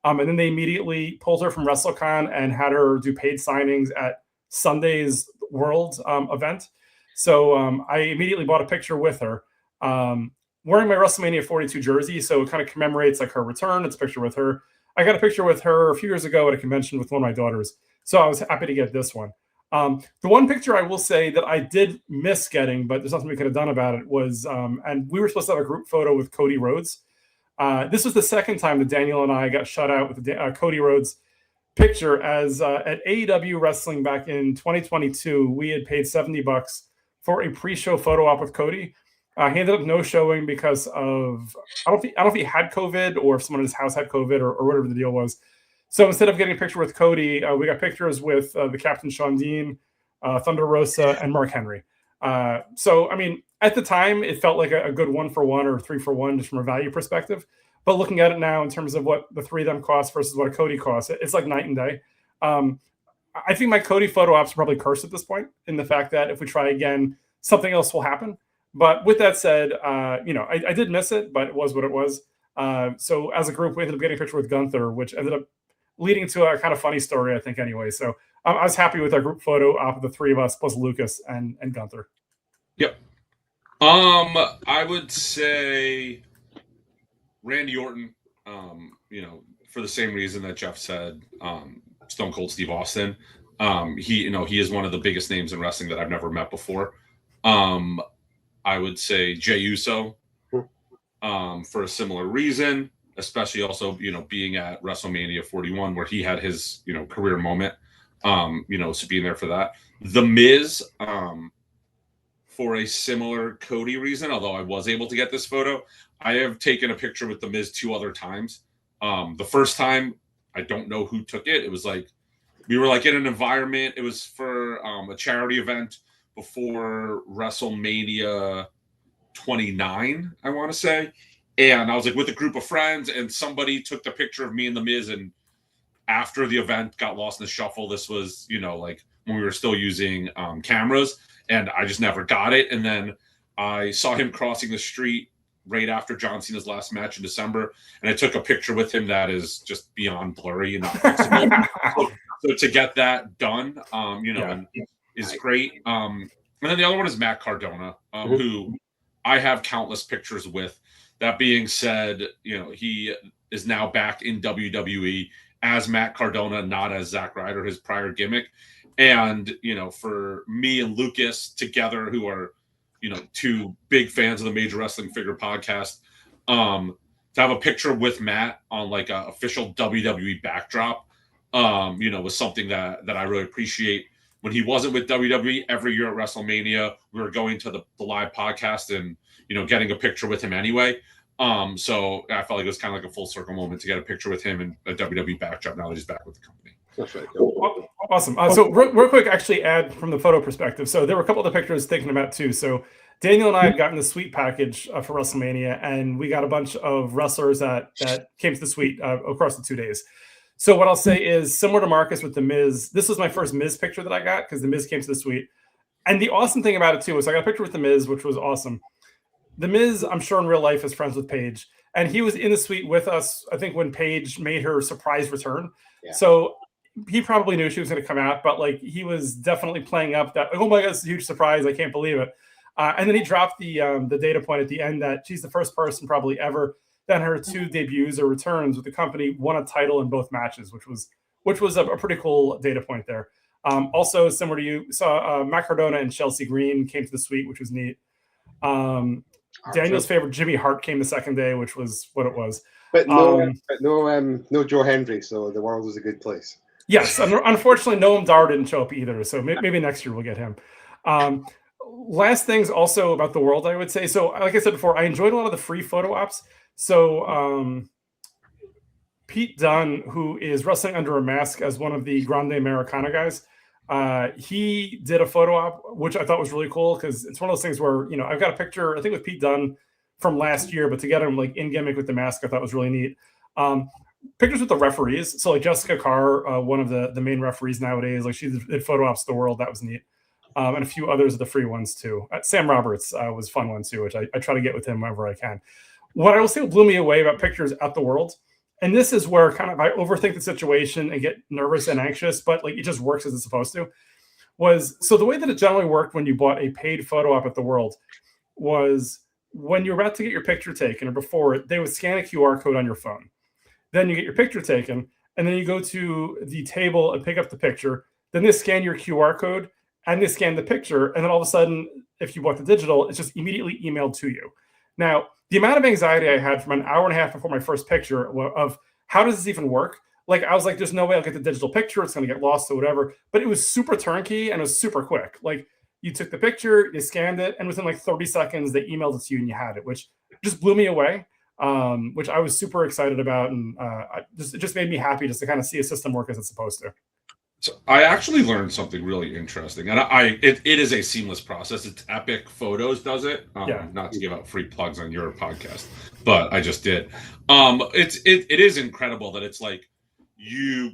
And then they immediately pulled her from WrestleCon and had her do paid signings at Sunday's World event. So I immediately bought a picture with her wearing my WrestleMania 42 jersey. So it kind of commemorates like her return. It's a picture with her. I got a picture with her a few years ago at a convention with one of my daughters. So I was happy to get this one. The one picture I will say that I did miss getting, but there's nothing we could have done about it, was, and we were supposed to have a group photo with Cody Rhodes. This was the second time that Daniel and I got shut out with the Cody Rhodes picture, as at AEW Wrestling back in 2022, we had paid $70 for a pre-show photo op with Cody. He ended up no showing because of, I don't know if he had COVID or if someone in his house had COVID or whatever the deal was. So instead of getting a picture with Cody, we got pictures with the Captain Sean Dean, Thunder Rosa, and Mark Henry. So, I mean, at the time, it felt like a good 1-for-1 or 3-for-1 just from a value perspective. But looking at it now in terms of what the three of them cost versus what a Cody costs, it's like night and day. I think my Cody photo ops are probably cursed at this point in the fact that if we try again, something else will happen. But with that said, I did miss it, but it was what it was. So as a group, we ended up getting a picture with Gunther, which ended up leading to a kind of funny story, I think, anyway. So I was happy with our group photo of the three of us plus Lucas and Gunther. Yep. I would say Randy Orton, for the same reason that Jeff said, Stone Cold Steve Austin. He is one of the biggest names in wrestling that I've never met before. I would say Jey Uso, for a similar reason, especially also, being at WrestleMania 41 where he had his, career moment, so being there for that. The Miz, for a similar Cody reason, although I was able to get this photo. I have taken a picture with The Miz 2 other times. The first time, I don't know who took it. It was like, we were like in an environment. It was for a charity event before WrestleMania 29, I want to say. And I was like with a group of friends, and somebody took the picture of me and The Miz, and after the event got lost in the shuffle. This was, like when we were still using cameras, and I just never got it. And then I saw him crossing the street right after John Cena's last match in December, and I took a picture with him that is just beyond blurry and not fixable. so to get that done, is great. And then the other one is Matt Cardona, who I have countless pictures with. That being said, he is now back in WWE as Matt Cardona, not as Zack Ryder, his prior gimmick. And, for me and Lucas together, who are, two big fans of the Major Wrestling Figure podcast, to have a picture with Matt on like an official WWE backdrop, was something that I really appreciate. When he wasn't with WWE, every year at WrestleMania, we were going to the live podcast and, getting a picture with him anyway. So I felt like it was kind of like a full circle moment to get a picture with him in a WWE backdrop now that he's back with the company. That's right. Cool. Awesome. So real quick, actually add from the photo perspective. So there were a couple of the pictures thinking about too. So Daniel and I had gotten the suite package for WrestleMania, and we got a bunch of wrestlers that came to the suite across the 2 days. So what I'll say is, similar to Marcus with The Miz, this was my first Miz picture that I got because The Miz came to the suite. And the awesome thing about it too was I got a picture with The Miz, which was awesome. The Miz, I'm sure in real life, is friends with Paige, and he was in the suite with us, I think, when Paige made her surprise return. Yeah. So he probably knew she was going to come out, but like he was definitely playing up that, oh my God, it's a huge surprise. I can't believe it. And then he dropped the data point at the end that she's the first person probably ever that her 2 debuts or returns with the company won a title in both matches, which was a pretty cool data point there. Also, similar to you, saw Matt Cardona and Chelsea Green came to the suite, which was neat. Daniel's favorite Jimmy Hart came the second day, which was what it was. But no Joe Hendry, so the world was a good place. Yes, unfortunately, Noam Dar didn't show up either, so maybe next year we'll get him. Last things also about the world, I would say. So, like I said before, I enjoyed a lot of the free photo ops. So, Pete Dunne, who is wrestling under a mask as one of the Grande Americana guys, he did a photo op, which I thought was really cool because it's one of those things where, I've got a picture, I think with Pete Dunne from last year, but to get him like in gimmick with the mask, I thought was really neat. pictures with the referees. So like Jessica Carr, one of the main referees nowadays, like she did Photo Ops the World. That was neat. And a few others of the free ones too. Sam Roberts was a fun one too, which I try to get with him whenever I can. What I will say blew me away about pictures at the World, and this is where kind of I overthink the situation and get nervous and anxious, but like it just works as it's supposed to, was so the way that it generally worked when you bought a paid photo op at the World was when you're about to get your picture taken or before, they would scan a QR code on your phone. Then you get your picture taken, and then you go to the table and pick up the picture. Then they scan your QR code and they scan the picture. And then all of a sudden, if you bought the digital, it's just immediately emailed to you. Now, the amount of anxiety I had from an hour and a half before my first picture of how does this even work? Like, I was like, there's no way I'll get the digital picture. It's going to get lost or whatever. But it was super turnkey and it was super quick. Like, you took the picture, you scanned it, and within like 30 seconds, they emailed it to you and you had it, which just blew me away, which I was super excited about. And it just made me happy just to kind of see a system work as it's supposed to. So I actually learned something really interesting, and it is a seamless process. It's Epic Photos does it. Not to give out free plugs on your podcast, but I just did. It is incredible that it's like you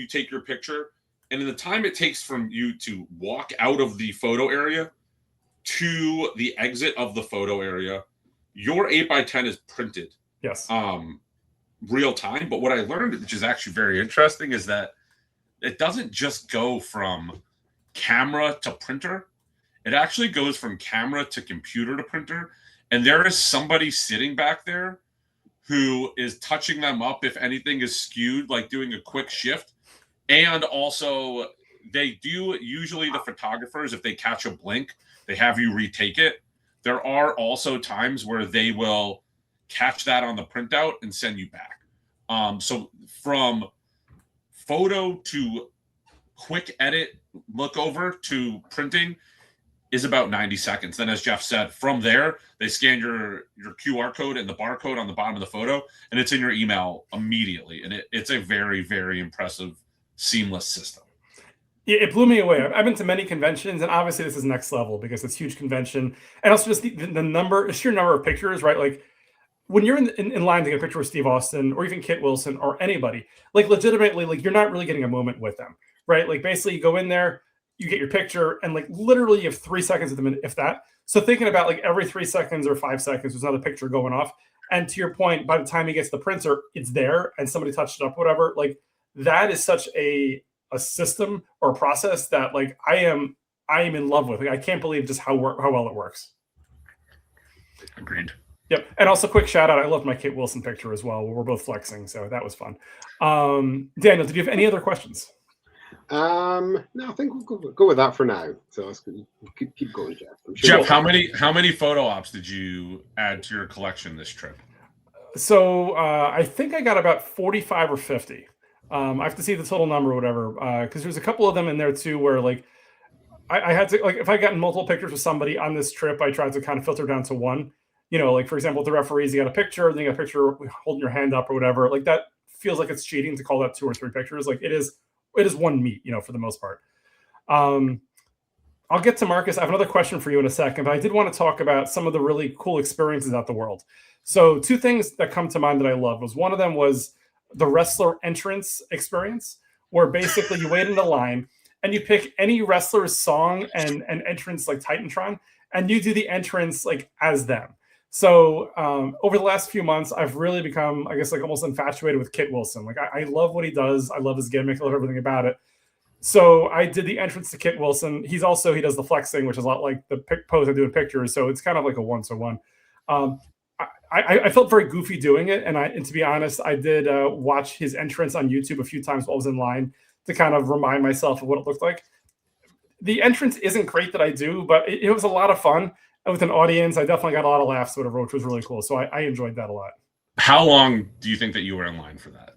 take your picture, and in the time it takes from you to walk out of the photo area to the exit of the photo area, your 8x10 is printed. Yes. Real time. But what I learned, which is actually very interesting, is that it doesn't just go from camera to printer. It actually goes from camera to computer to printer. And there is somebody sitting back there who is touching them up if anything is skewed, like doing a quick shift. And also, they do, usually the photographers, if they catch a blink, they have you retake it. There are also times where they will catch that on the printout and send you back. So from photo to quick edit, look over to printing is about 90 seconds. Then, as Jeff said, from there, they scan your QR code and the barcode on the bottom of the photo, and it's in your email immediately. And it's a very, very impressive, seamless system. It blew me away. I've been to many conventions, and obviously this is next level because it's a huge convention. And also just the sheer number of pictures, right? Like, when you're in line to get a picture with Steve Austin or even Kit Wilson or anybody, like legitimately, like you're not really getting a moment with them, right? Like basically you go in there, you get your picture, and like literally you have 3 seconds with them, if that. So thinking about like every 3 seconds or 5 seconds, there's another picture going off. And to your point, by the time he gets the printer, it's there and somebody touched it up, whatever. Like that is such a system or a process that like I am in love with. Like I can't believe just how well it works. Agreed. Yep. And also quick shout out. I loved my Kit Wilson picture as well. We're both flexing. So that was fun. Daniel, did you have any other questions? No, I think we'll go with that for now. So let's keep going, Jeff. Jeff, how many photo ops did you add to your collection this trip? So I think I got about 45 or 50. I have to see the total number or whatever, because there's a couple of them in there too where like I had to, like, if I got multiple pictures with somebody on this trip, I tried to kind of filter down to one. You know, like for example, with the referees, you got a picture, then you got a picture holding your hand up or whatever. Like that feels like it's cheating to call that 2 or 3 pictures. Like it is one meet, you know, for the most part. I'll get to Marcus. I have another question for you in a second, but I did want to talk about some of the really cool experiences at the World. So 2 things that come to mind that I loved was one of them was the wrestler entrance experience, where basically you wait in the line and you pick any wrestler's song and entrance like Titantron, and you do the entrance like as them. So over the last few months, I've really become, I guess, like almost infatuated with Kit Wilson. Like I love what he does. I love his gimmick. I love everything about it. So I did the entrance to Kit Wilson. He does the flexing, which is a lot like the pose I do in pictures. So it's kind of like a 1-to-1. I felt very goofy doing it. And to be honest, I did watch his entrance on YouTube a few times while I was in line to kind of remind myself of what it looked like. The entrance isn't great that I do, but it was a lot of fun. With an audience, I definitely got a lot of laughs, whatever, which was really cool. So I enjoyed that a lot. How long do you think that you were in line for that?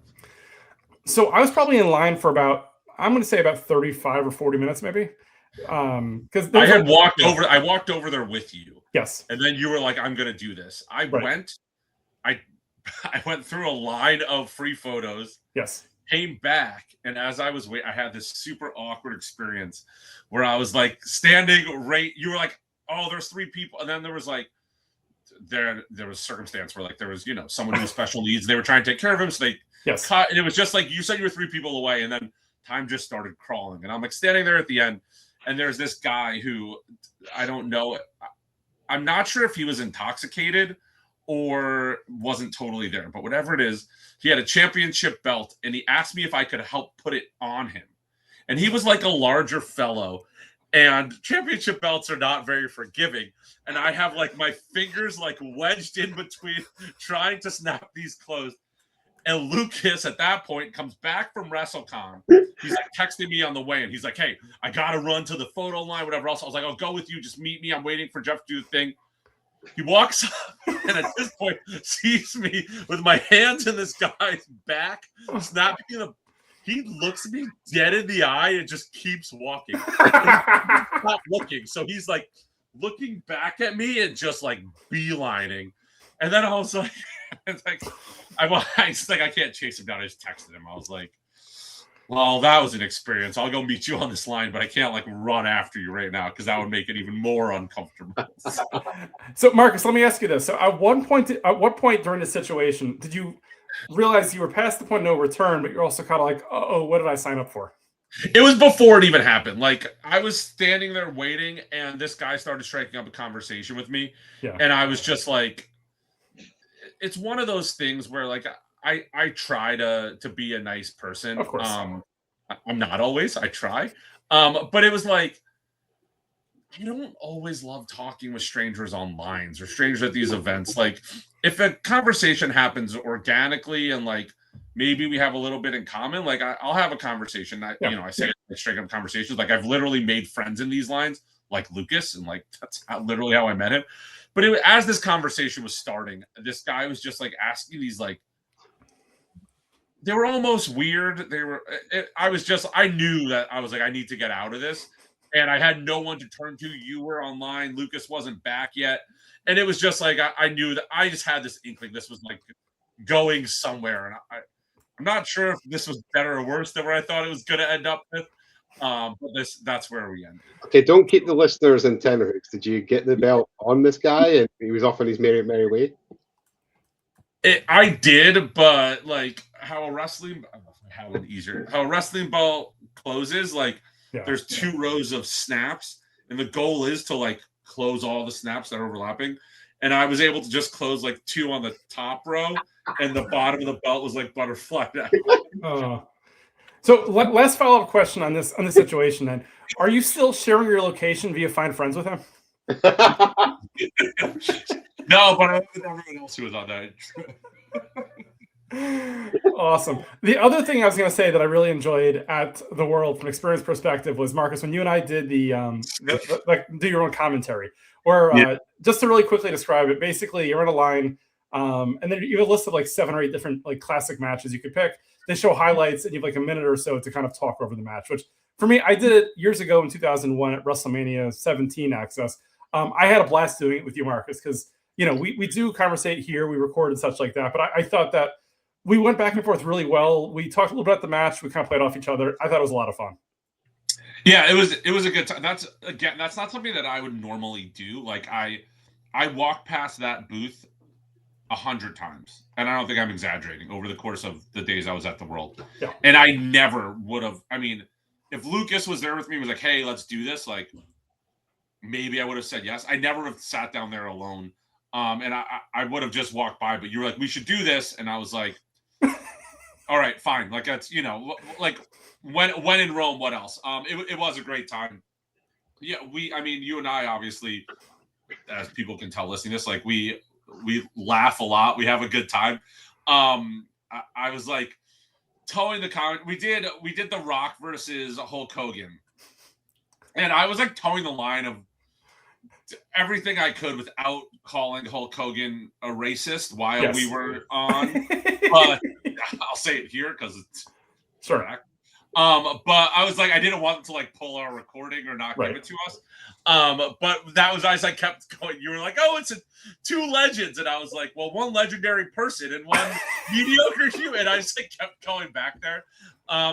So I was probably in line for I'm going to say about 35 or 40 minutes, maybe. Because I walked over there with you. Yes. And then you were like, I'm going to do this. I went through a line of free photos. Yes. Came back, and as I was waiting, I had this super awkward experience where I was like standing right. You were like, oh, there's 3 people, and then there was like there was circumstance where like there was someone with special needs. They were trying to take care of him, so they Yes. cut, and it was just like you said you were 3 people away, and then time just started crawling, and I'm like standing there at the end, and there's this guy who I don't know. I'm not sure if he was intoxicated or wasn't totally there, but whatever it is, he had a championship belt, and he asked me if I could help put it on him. And he was like a larger fellow, and championship belts are not very forgiving. And I have like my fingers like wedged in between trying to snap these closed. And Lucas at that point comes back from WrestleCon. He's like texting me on the way, and he's like, "Hey, I gotta run to the photo line, whatever else." I was like, "I'll go with you. Just meet me. I'm waiting for Jeff to do the thing." He walks up and at this point sees me with my hands in this guy's back, snapping the. He looks me dead in the eye and just keeps walking. Not looking. So he's like looking back at me and just like beelining. And then I was like, I can't chase him down. I just texted him. I was like, well, that was an experience. I'll go meet you on this line, but I can't like run after you right now because that would make it even more uncomfortable. So, Marcus, let me ask you this. So, at what point during the situation did you realize you were past the point of no return, but you're also kind of like, oh, what did I sign up for? It was before it even happened. Like I was standing there waiting, and this guy started striking up a conversation with me, and I was just like, it's one of those things where like I try to be a nice person. Of course. I'm not always. I try. But it was like I don't always love talking with strangers on lines or strangers at these events. Like if a conversation happens organically and like maybe we have a little bit in common, like I'll have a conversation. I say like straight up conversations. Like I've literally made friends in these lines, like Lucas, and like that's literally how I met him. But as this conversation was starting, this guy was just like asking these like, they were almost weird. I knew that I was like, I need to get out of this. And I had no one to turn to. You were online. Lucas wasn't back yet. And it was just like, I knew that I just had this inkling. This was like going somewhere. And I'm not sure if this was better or worse than where I thought it was going to end up with. But that's where we ended. Okay, don't keep the listeners in tenterhooks. Did you get the belt on this guy and he was off on his merry way? I did, but like how a wrestling belt closes, like there's 2 rows of snaps, and the goal is to like close all the snaps that are overlapping. And I was able to just close like 2 on the top row, and the bottom of the belt was like butterfly. So last follow-up question on this situation then. Are you still sharing your location via Find Friends with him? No, but I was with everyone else who was on that. Awesome. The other thing I was going to say that I really enjoyed at the World from experience perspective was, Marcus, when you and I did the do your own commentary, or just to really quickly describe it, basically you're on a line, and then you have a list of like 7 or 8 different like classic matches you could pick. They show highlights, and you have like a minute or so to kind of talk over the match, which for me, I did it years ago in 2001 at WrestleMania 17 Access. I had a blast doing it with you, Marcus, because we do conversate here, we record and such like that. But I thought that we went back and forth really well. We talked a little bit about the match. We kind of played off each other. I thought it was a lot of fun. Yeah, it was a good time. That's not something that I would normally do. Like I walked past that booth 100 times, and I don't think I'm exaggerating, over the course of the days I was at the World. Yeah. And I never would have. I mean, if Lucas was there with me, was like, "Hey, let's do this," like maybe I would have said yes. I never have sat down there alone. And I would have just walked by, but you were like, "We should do this," and I was like, "All right, fine." Like that's like when in Rome, what else? It was a great time. Yeah, you and I obviously, as people can tell listening to this, like we laugh a lot. We have a good time. I was like towing the comment. We did The Rock versus Hulk Hogan, and I was like towing the line of everything I could without calling Hulk Hogan a racist while we were on. But I'll say it here because it's correct. But I was like, I didn't want them to like pull our recording or not give it to us. But that was as I kept going. You were like, "Oh, it's 2 legends," and I was like, "Well, 1 legendary person and 1 mediocre human." And I just like, kept going back there.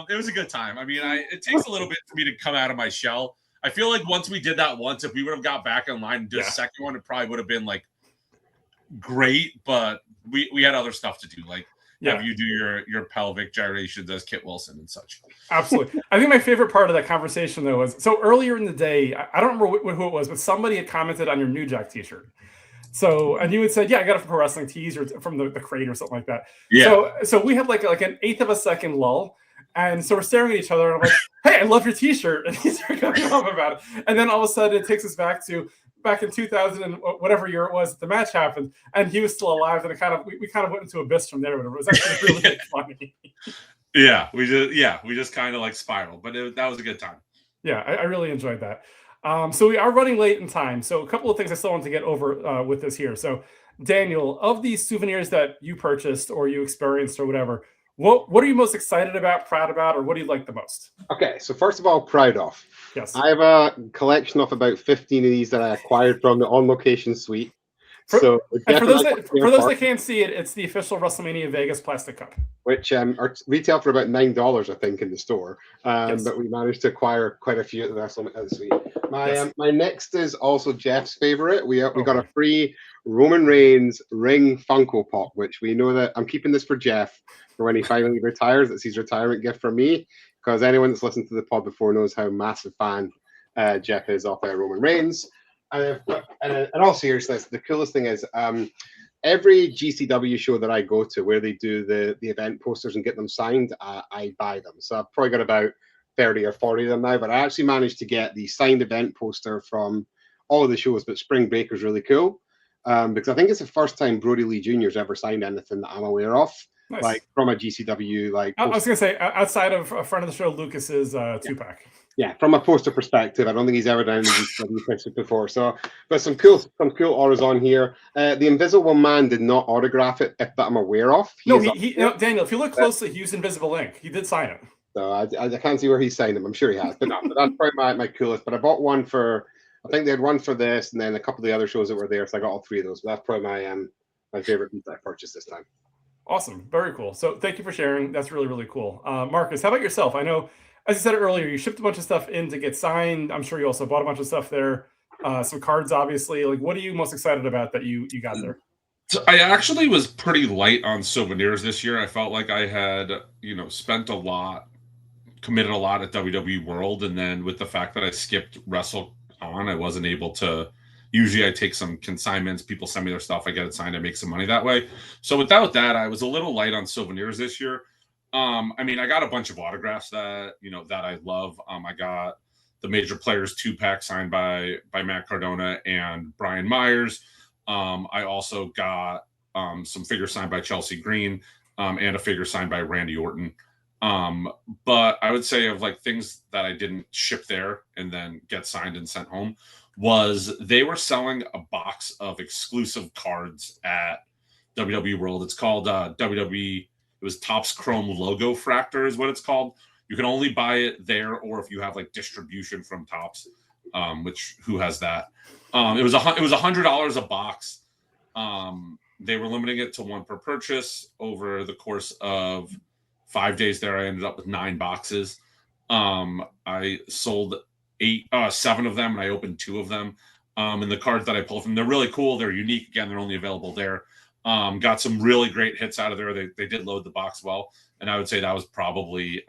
It was a good time. I mean, it takes a little bit for me to come out of my shell. I feel like once we did that once, if we would have got back in line and did a second one, it probably would have been like great, but we had other stuff to do, like Yeah. have you do your pelvic gyrations as Kit Wilson and such. Absolutely. I think my favorite part of that conversation, though, was so earlier in the day, I don't remember who it was, but somebody had commented on your New Jack t-shirt. So, and you had said, yeah, I got it from Pro Wrestling Tees or from the crate or something like that. Yeah. So we had like an eighth of a second lull. And so we're staring at each other and I'm like, hey, I love your t-shirt. And he's going off about it. And then all of a sudden it takes us back in 2000 and whatever year it was, the match happened and he was still alive. And we kind of went into abyss from there. But it was actually really funny. Yeah, we just kind of like spiraled, but that was a good time. Yeah, I really enjoyed that. So we are running late in time. So a couple of things I still want to get over with this here. So Daniel, of these souvenirs that you purchased or you experienced or whatever, what are you most excited about, proud about, or what do you like the most? Okay, so first of all, proud of. Yes. I have a collection of about 15 of these that I acquired from the On Location Suite. For those definitely that can't see it, it's the official WrestleMania Vegas plastic cup, which are retail for about $9, I think, in the store. Yes. But we managed to acquire quite a few at the WrestleMania Suite. Yes. My next is also Jeff's favorite. We got a free Roman Reigns ring Funko Pop, which we know that I'm keeping this for Jeff for when he finally retires. It's his retirement gift from me, because anyone that's listened to the pod before knows how massive fan Jeff is of Roman Reigns. And in all seriousness, the coolest thing is every GCW show that I go to where they do the event posters and get them signed, I buy them. So I've probably got about 30 or 40 of them now, but I actually managed to get the signed event poster from all of the shows, but Spring Break is really cool because I think it's the first time Brody Lee Jr.'s ever signed anything that I'm aware of. Nice. Like from a GCW, like I was gonna say outside of a friend of the show, Lucas's 2-pack. Yeah, from a poster perspective, I don't think he's ever done any GCW pictures before. So, but some cool auras on here. The Invisible Man did not autograph it, that I'm aware of. No, Daniel, if you look closely, he used Invisible Ink. He did sign it. So I can't see where he signed them. I'm sure he has, but no, but that's probably my coolest. But I bought one for, I think they had one for this, and then a couple of the other shows that were there. So I got all three of those. But that's probably my favorite piece I purchased this time. Awesome, very cool. So thank you for sharing. That's really, really cool. Marcus, how about yourself? I know, as you said earlier, you shipped a bunch of stuff in to get signed. I'm sure you also bought a bunch of stuff there. Some cards, obviously. Like, what are you most excited about that you got there? So I actually was pretty light on souvenirs this year. I felt like I had, spent a lot, committed a lot at WWE World, and then with the fact that I skipped WrestleCon, I wasn't able to. Usually I take some consignments, people send me their stuff, I get it signed, I make some money that way. So without that, I was a little light on souvenirs this year. I got a bunch of autographs that I love. I got the Major Players 2-pack signed by Matt Cardona and Brian Myers. I also got some figures signed by Chelsea Green and a figure signed by Randy Orton. But I would say of like things that I didn't ship there and then get signed and sent home was they were selling a box of exclusive cards at WWE World. It's called WWE. It was Topps Chrome Logo Fractor is what it's called. You can only buy it there, or if you have like distribution from Topps, which who has that? It was $100 a box. They were limiting it to one per purchase. Over the course of 5 days there, I ended up with 9 boxes. I sold 7 of them, and I opened 2 of them. And the cards that I pulled from, they're really cool. They're unique. Again, they're only available there. Got some really great hits out of there. They did load the box well, and I would say that was probably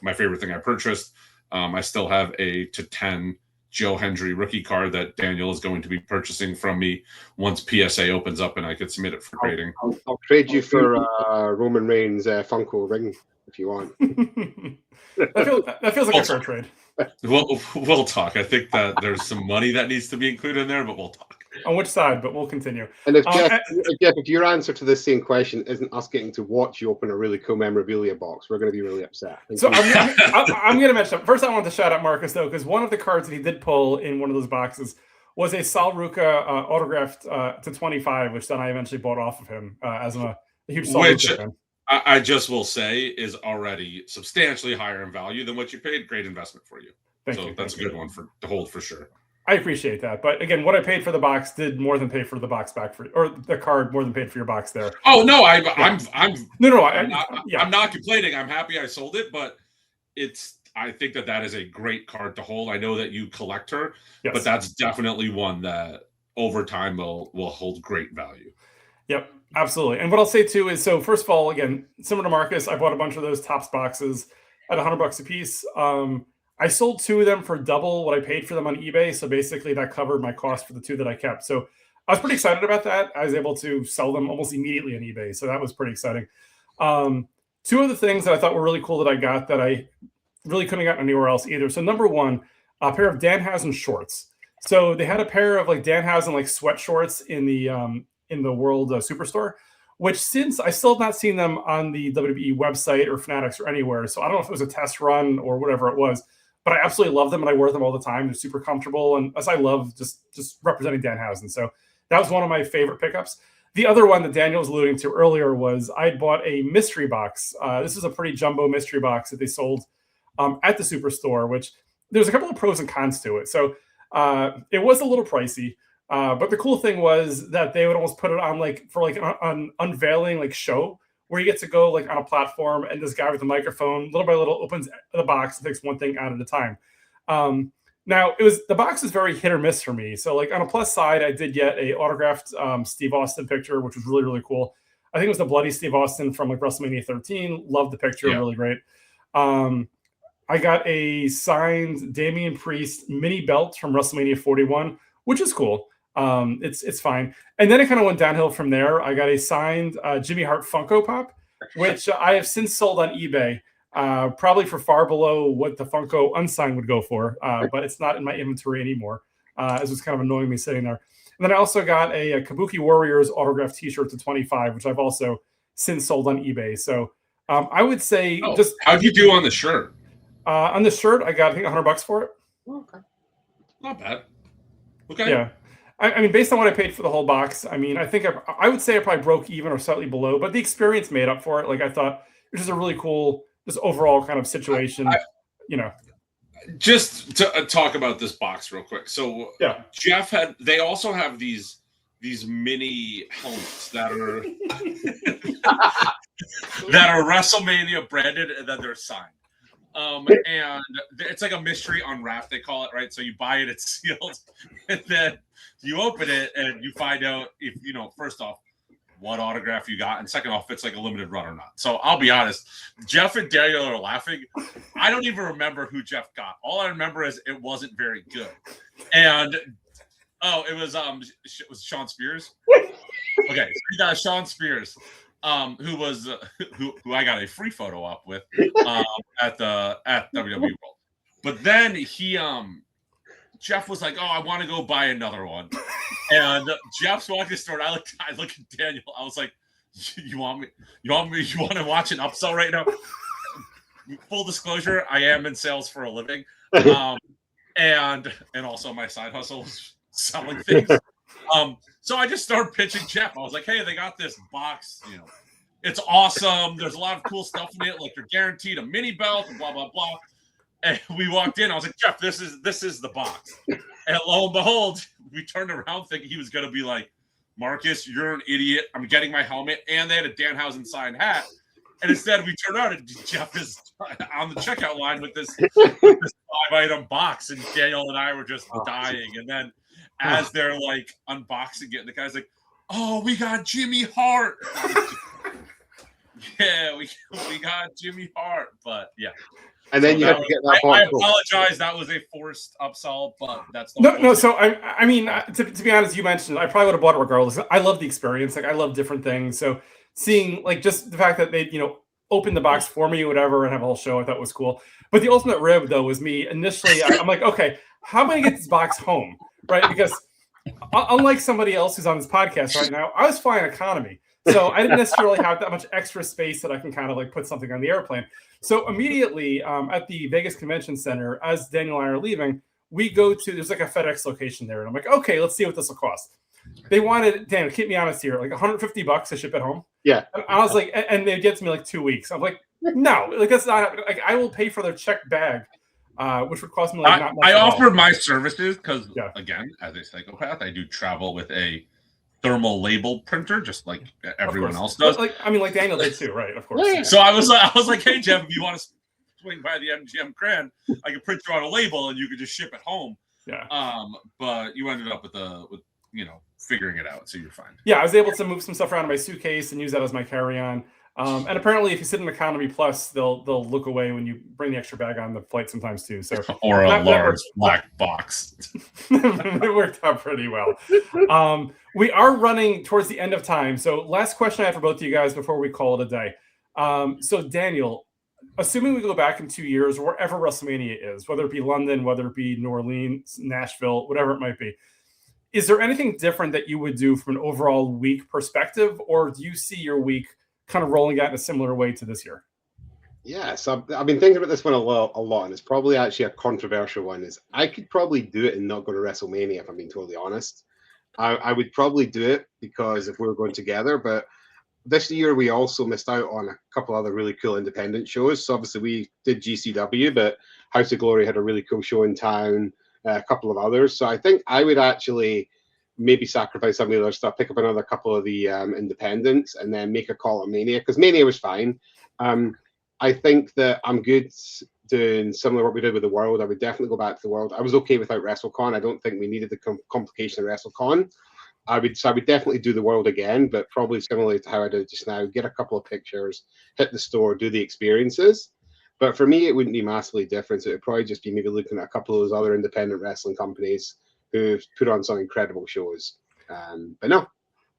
my favorite thing I purchased. I still have a /10 Joe Hendry rookie card that Daniel is going to be purchasing from me once PSA opens up and I could submit it for grading. I'll trade you for Roman Reigns Funko ring if you want. that feels like a fair trade. We'll talk. I think that there's some money that needs to be included in there, but we'll talk. On which side, but we'll continue. And if Jeff, if your answer to this same question isn't us getting to watch you open a really cool memorabilia box, we're going to be really upset. So I'm going to mention, first I want to shout out Marcus, though, because one of the cards that he did pull in one of those boxes was a Sal Ruka autographed to 25, which then I eventually bought off of him as a huge Sal Ruka fan. I just will say is already substantially higher in value than what you paid. Great investment for you. That's a good one to hold for sure. I appreciate that, but again, what I paid for the box did more than pay for the box back or the card more than paid for your box there. Oh no, I'm not complaining. I'm happy I sold it, but I think that is a great card to hold. I know that you collect her, but that's definitely one that over time will hold great value. Yep, absolutely. And what I'll say too is, so first of all, again, similar to Marcus, I bought a bunch of those Tops boxes at $100 a piece. I sold 2 of them for double what I paid for them on eBay. So basically that covered my cost for the 2 that I kept. So I was pretty excited about that. I was able to sell them almost immediately on eBay. So that was pretty exciting. 2 of the things that I thought were really cool that I got that I really couldn't have gotten anywhere else either. So number one, a pair of Danhausen shorts. So they had a pair of like Danhausen like sweat shorts in the World Superstore, which since I still have not seen them on the WWE website or Fanatics or anywhere. So I don't know if it was a test run or whatever it was, but I absolutely love them and I wear them all the time. They're super comfortable. And as I love just representing Danhausen. So that was one of my favorite pickups. The other one that Daniel was alluding to earlier was I'd bought a mystery box. This is a pretty jumbo mystery box that they sold at the Superstore, which there's a couple of pros and cons to it. So it was a little pricey. But the cool thing was that they would almost put it on like for like an unveiling like show where you get to go like on a platform and this guy with the microphone little by little opens the box and takes one thing out at a time. Now the box is very hit or miss for me. So like on a plus side, I did get a autographed Steve Austin picture, which was really, really cool. I think it was the bloody Steve Austin from like WrestleMania 13. Loved the picture, really great. I got a signed Damian Priest mini belt from WrestleMania 41, which is cool. It's fine. And then it kind of went downhill from there. I got a signed Jimmy Hart Funko Pop, which I have since sold on eBay, probably for far below what the Funko unsigned would go for. But it's not in my inventory anymore. It was kind of annoying me sitting there. And then I also got a Kabuki Warriors autographed T-shirt to 25, which I've also since sold on eBay. So I would say just how'd you do on the shirt? On the shirt, I got I think $100 for it. Okay, not bad. Okay, yeah. I mean, based on what I paid for the whole box, I mean, I think I would say I probably broke even or slightly below, but the experience made up for it. Like I thought, this is a really cool, this overall kind of situation. Just to talk about this box real quick. So yeah, Jeff they also have these mini helmets that are that are WrestleMania branded and then they're signed. And it's like a mystery unwrapped, they call it, right? So you buy it, it's sealed, and then you open it and you find out if, first off, what autograph you got, and second off, if it's like a limited run or not. So I'll be honest, Jeff and Daniel are laughing. I don't even remember who Jeff got. All I remember is it wasn't very good. And it was Sean Spears. Okay, so you got Sean Spears. Who I got a free photo up with at WWE World. But then Jeff was like, "Oh, I want to go buy another one." And Jeff's walking the store. I look at Daniel. I was like, "You want to watch an upsell right now?" Full disclosure, I am in sales for a living, and also my side hustle is selling things. So I just started pitching Jeff. I was like, "Hey, they got this box. It's awesome. There's a lot of cool stuff in it. Like you're guaranteed a mini belt and blah blah blah." And we walked in. I was like, "Jeff, this is the box." And lo and behold, we turned around thinking he was going to be like, "Marcus, you're an idiot. I'm getting my helmet." And they had a Danhausen signed hat. And instead, we turned out and Jeff is on the checkout line with this 5-item box, and Daniel and I were just dying. And then, as they're like unboxing it, the guy's like, "Oh, we got Jimmy Hart." Yeah, we got Jimmy Hart, but yeah. And then you had to get that box. I apologize. That was a forced upsell, but that's no. So I mean, to be honest, you mentioned I probably would have bought it regardless. I love the experience. Like I love different things. So seeing like just the fact that they open the box for me, whatever, and have a whole show, I thought was cool. But the ultimate rib though was me initially. I'm like, okay, how am I gonna get this box home, right? Because unlike somebody else who's on this podcast right now, I was flying economy. So I didn't necessarily have that much extra space that I can kind of like put something on the airplane. So immediately at the Vegas Convention Center, as Daniel and I are leaving, we go to, there's like a FedEx location there. And I'm like, okay, let's see what this will cost. They wanted, Daniel, keep me honest here, like $150 to ship it home. Yeah. And I was like, and they get to me like 2 weeks. I'm like, no, like that's not, like I will pay for their checked bag, which would cost me like not much. I offer my services because, again, as a psychopath, I do travel with a thermal label printer, just like everyone else does. Like Daniel did too, right? Of course. Yeah. So I was like, "Hey Jeff, if you want to swing by the MGM Grand, I can print you out a label and you can just ship it home." Yeah. But you ended up with figuring it out. So you're fine. Yeah, I was able to move some stuff around in my suitcase and use that as my carry-on. And apparently, if you sit in economy plus, they'll look away when you bring the extra bag on the flight sometimes too. So or a large black box. It worked out pretty well. We are running towards the end of time. So last question I have for both of you guys before we call it a day. So Daniel, assuming we go back in 2 years, wherever WrestleMania is, whether it be London, whether it be New Orleans, Nashville, whatever it might be, is there anything different that you would do from an overall week perspective, or do you see your week kind of rolling out in a similar way to this year? Yeah, so I've been thinking about this one a lot, and it's probably actually a controversial one. Is I could probably do it and not go to WrestleMania, if I'm being totally honest. I would probably do it because if we were going together, but this year we also missed out on a couple other really cool independent shows. So obviously we did GCW, but House of Glory had a really cool show in town, a couple of others. So I think I would actually maybe sacrifice some of the other stuff, pick up another couple of the independents, and then make a call at Mania, because Mania was fine. I think that I'm good doing similar what we did with the World. I would definitely go back to the World. I was okay without WrestleCon. I don't think we needed the complication of WrestleCon. I would definitely do the World again, but probably similarly to how I did just now, get a couple of pictures, hit the store, do the experiences. But for me, it wouldn't be massively different. It would probably just be maybe looking at a couple of those other independent wrestling companies who've put on some incredible shows. But no,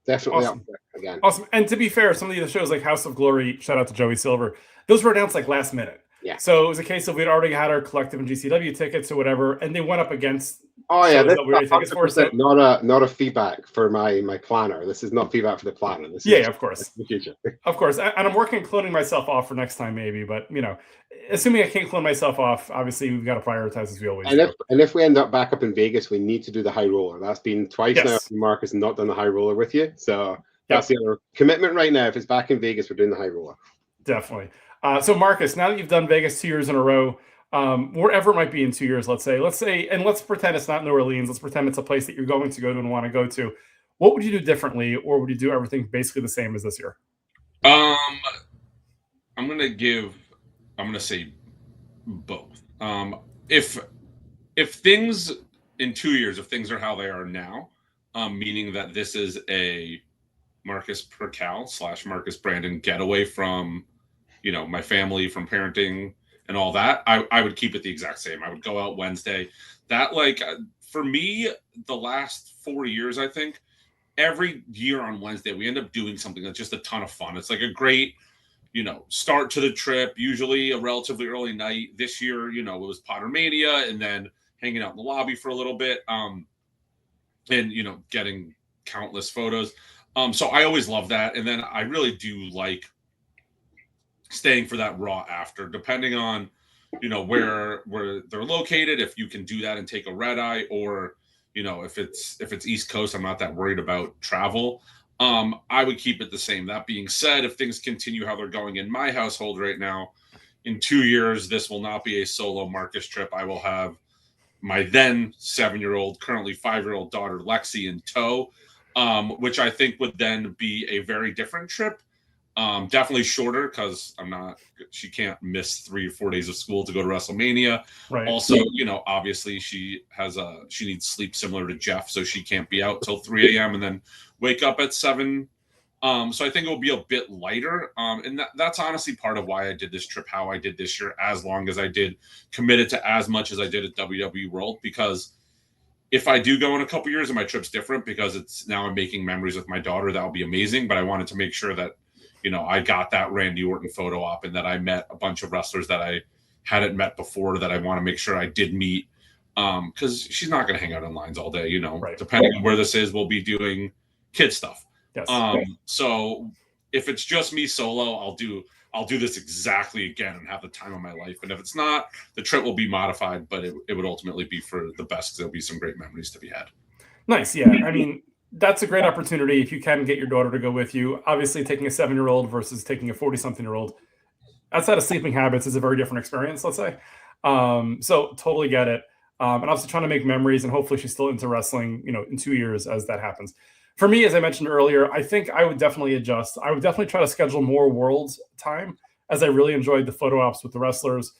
definitely Awesome. up there again. Awesome. And to be fair, some of the shows like House of Glory, shout out to Joey Silver, those were announced like last minute. Yeah. So it was a case of we'd already had our collective and GCW tickets or whatever, and they went up against. Oh yeah, this that we already tickets for, so. not a feedback for my planner. This is not feedback for the planner. This is of course, the future. Of course, and I'm working on cloning myself off for next time, maybe. But assuming I can't clone myself off, obviously we've got to prioritize as we always do. And if we end up back up in Vegas, we need to do the high roller. That's been twice now. Mark has not done the high roller with you, so that's the other commitment right now. If it's back in Vegas, we're doing the high roller. Definitely. So Marcus, now that you've done Vegas 2 years in a row, wherever it might be in 2 years, let's say, and let's pretend it's not New Orleans. Let's pretend it's a place that you're going to go to and want to go to. What would you do differently, or would you do everything basically the same as this year? I'm gonna say both. If things in 2 years, if things are how they are now, meaning that this is a Marcus Perkal / Marcus Brandon getaway from, my family, from parenting and all that, I would keep it the exact same. I would go out Wednesday. That, for me, the last 4 years, I think every year on Wednesday, we end up doing something that's just a ton of fun. It's like a great, start to the trip, usually a relatively early night. This year, it was Pottermania and then hanging out in the lobby for a little bit, and, getting countless photos. So I always love that. And then I really do like staying for that Raw after, depending on, where they're located, if you can do that and take a red eye, or, if it's East Coast, I'm not that worried about travel. I would keep it the same. That being said, if things continue how they're going in my household right now, in 2 years, this will not be a solo Marcus trip. I will have my then 7-year-old, currently 5-year-old daughter, Lexi, in tow, which I think would then be a very different trip. Definitely shorter, because she can't miss 3 or 4 days of school to go to WrestleMania. Right. Also, obviously she needs sleep similar to Jeff, so she can't be out till 3 a.m. and then wake up at 7. So I think it will be a bit lighter. And that's honestly part of why I did this trip, how I did this year, as long as I did, committed to as much as I did at WWE World, because if I do go in a couple years and my trip's different, because it's now I'm making memories with my daughter, that will be amazing. But I wanted to make sure that, I got that Randy Orton photo op, and that I met a bunch of wrestlers that I hadn't met before, that I want to make sure I did meet. Because she's not going to hang out in lines all day, Right. Depending on where this is, we'll be doing kid stuff. Yes. So if it's just me solo, I'll do this exactly again and have the time of my life. And if it's not, the trip will be modified, but it would ultimately be for the best, because there'll be some great memories to be had. Nice. Yeah. I mean, that's a great opportunity if you can get your daughter to go with you. Obviously, taking a 7-year-old versus taking a 40-something-year-old outside of sleeping habits is a very different experience, let's say. So totally get it. And obviously trying to make memories, and hopefully she's still into wrestling, in 2 years as that happens. For me, as I mentioned earlier, I think I would definitely adjust. I would definitely try to schedule more Worlds time, as I really enjoyed the photo ops with the wrestlers.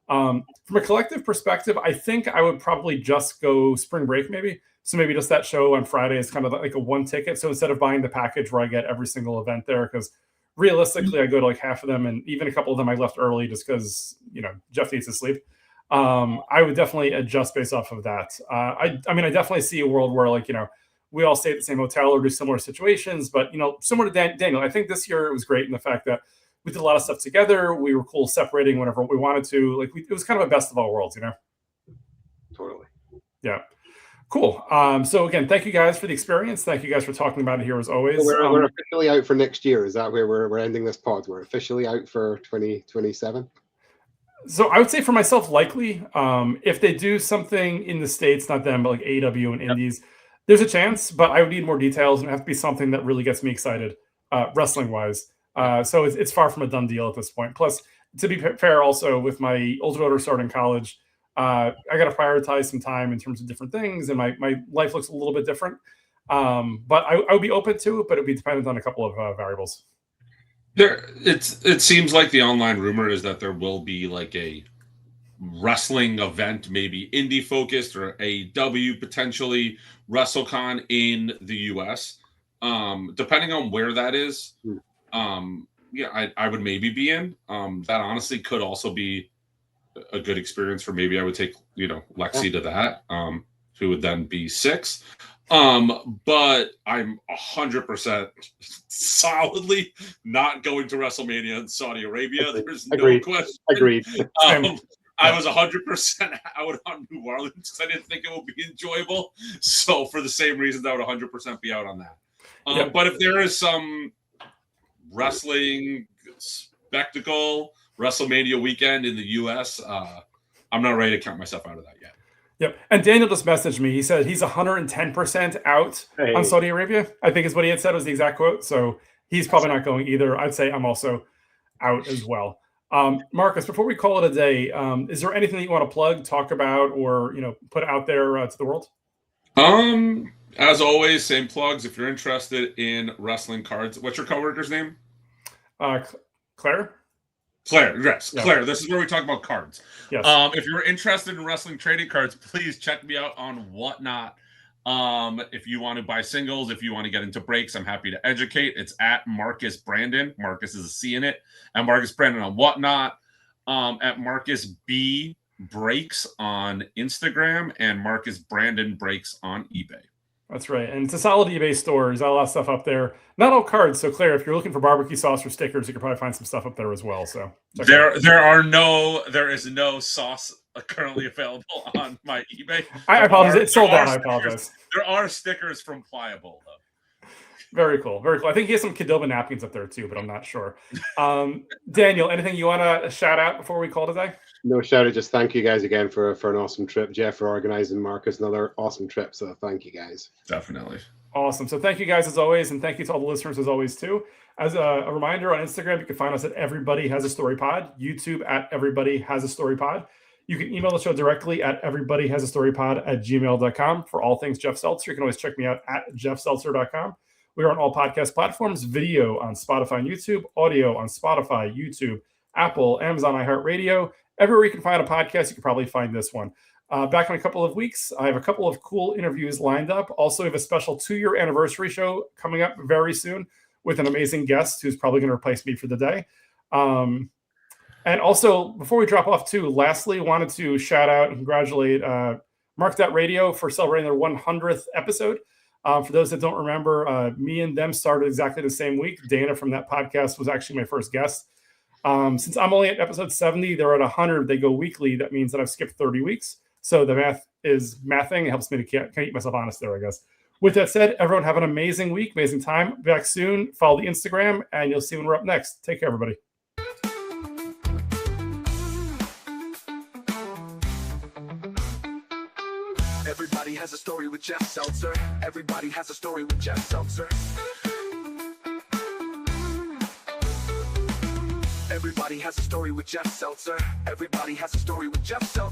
From a collective perspective, I think I would probably just go spring break maybe. So maybe just that show on Friday is kind of like a one ticket. So instead of buying the package where I get every single event there, because realistically I go to like half of them, and even a couple of them I left early just because, you know, Jeff needs to sleep. I would definitely adjust based off of that. I mean, I definitely see a world where, like, you know, we all stay at the same hotel or do similar situations, but, you know, similar to Daniel, I think this year it was great in the fact that we did a lot of stuff together. We were cool separating whenever we wanted to. Like, it was kind of a best of all worlds, you know? Totally. Yeah. Cool. So again, thank you guys for the experience. Thank you guys for talking about it here as always. So we're officially out for next year. Is that where we're ending this pod? We're officially out for 2027. So I would say for myself, likely, if they do something in the States, not them, but like AEW and Indies, there's a chance, but I would need more details, and it have to be something that really gets me excited, wrestling wise. So it's far from a done deal at this point. Plus, to be fair, also with my older daughter starting college, I got to prioritize some time in terms of different things, and my life looks a little bit different. But I would be open to it, but it would be dependent on a couple of variables. It seems like the online rumor is that there will be like a wrestling event, maybe indie focused or AEW, potentially WrestleCon in the US. Depending on where that is, yeah, I would maybe be in. That honestly could also be a good experience for maybe I would take, you know, Lexi to that, who would then be 6. But I'm 100% solidly not going to WrestleMania in Saudi Arabia. There's no question. Agreed. I was 100% out on New Orleans because I didn't think it would be enjoyable. So for the same reasons, I would 100% be out on that. But if there is some wrestling spectacle, WrestleMania weekend in the US, I'm not ready to count myself out of that yet. Yep. And Daniel just messaged me. He said he's 110% out on Saudi Arabia. I think is what he had said was the exact quote. So he's probably not going either. I'd say I'm also out as well. Marcus, before we call it a day, is there anything that you want to plug, talk about, or, you know, put out there to the world? As always, same plugs. If you're interested in wrestling cards, what's your coworker's name? Claire? Claire, yes, yeah. Claire. This is where we talk about cards. Yes. If you're interested in wrestling trading cards, please check me out on Whatnot. If you want to buy singles, if you want to get into breaks, I'm happy to educate. It's at Marcus Brandon. Marcus is a C in it. And Marcus Brandon on Whatnot. At Marcus B Breaks on Instagram, and Marcus Brandon Breaks on eBay. That's right. And it's a solid eBay store. There's a lot of stuff up there. Not all cards. So Claire, if you're looking for barbecue sauce or stickers, you can probably find some stuff up there as well. So there is no sauce currently available on my eBay. I apologize. It's sold out. I apologize. There are stickers from Pliable though. Very cool. Very cool. I think he has some Qdoba napkins up there too, but I'm not sure. Daniel, anything you want to shout out before we call today? No shout out. Just thank you guys again for an awesome trip. Jeff for organizing, Marcus another awesome trip. So thank you guys. Definitely. Awesome. So thank you guys as always, and thank you to all the listeners as always too. As a reminder, on Instagram, you can find us at Everybody Has a Story Pod, YouTube at Everybody Has a Story Pod. You can email the show directly at everybodyhasastorypod@gmail.com for all things Jeff Seltzer. You can always check me out at jeffseltzer.com. We are on all podcast platforms, video on Spotify and YouTube, audio on Spotify, YouTube, Apple, Amazon, iHeartRadio. Everywhere you can find a podcast, you can probably find this one. Back in a couple of weeks, I have a couple of cool interviews lined up. Also, we have a special 2-year anniversary show coming up very soon with an amazing guest who's probably going to replace me for the day. And also, before we drop off too, lastly, wanted to shout out and congratulate Mark.Radio for celebrating their 100th episode. For those that don't remember, me and them started exactly the same week. Dana from that podcast was actually my first guest. Since I'm only at episode 70, they're at 100. They go weekly. That means that I've skipped 30 weeks. So the math is mathing. It helps me to keep myself honest there, I guess. With that said, everyone have an amazing week, amazing time. Back soon. Follow the Instagram, and you'll see when we're up next. Take care, everybody. Everybody has a story with Jeff Seltzer. Everybody has a story with Jeff Seltzer. Everybody has a story with Jeff Seltzer. Everybody has a story with Jeff Seltzer.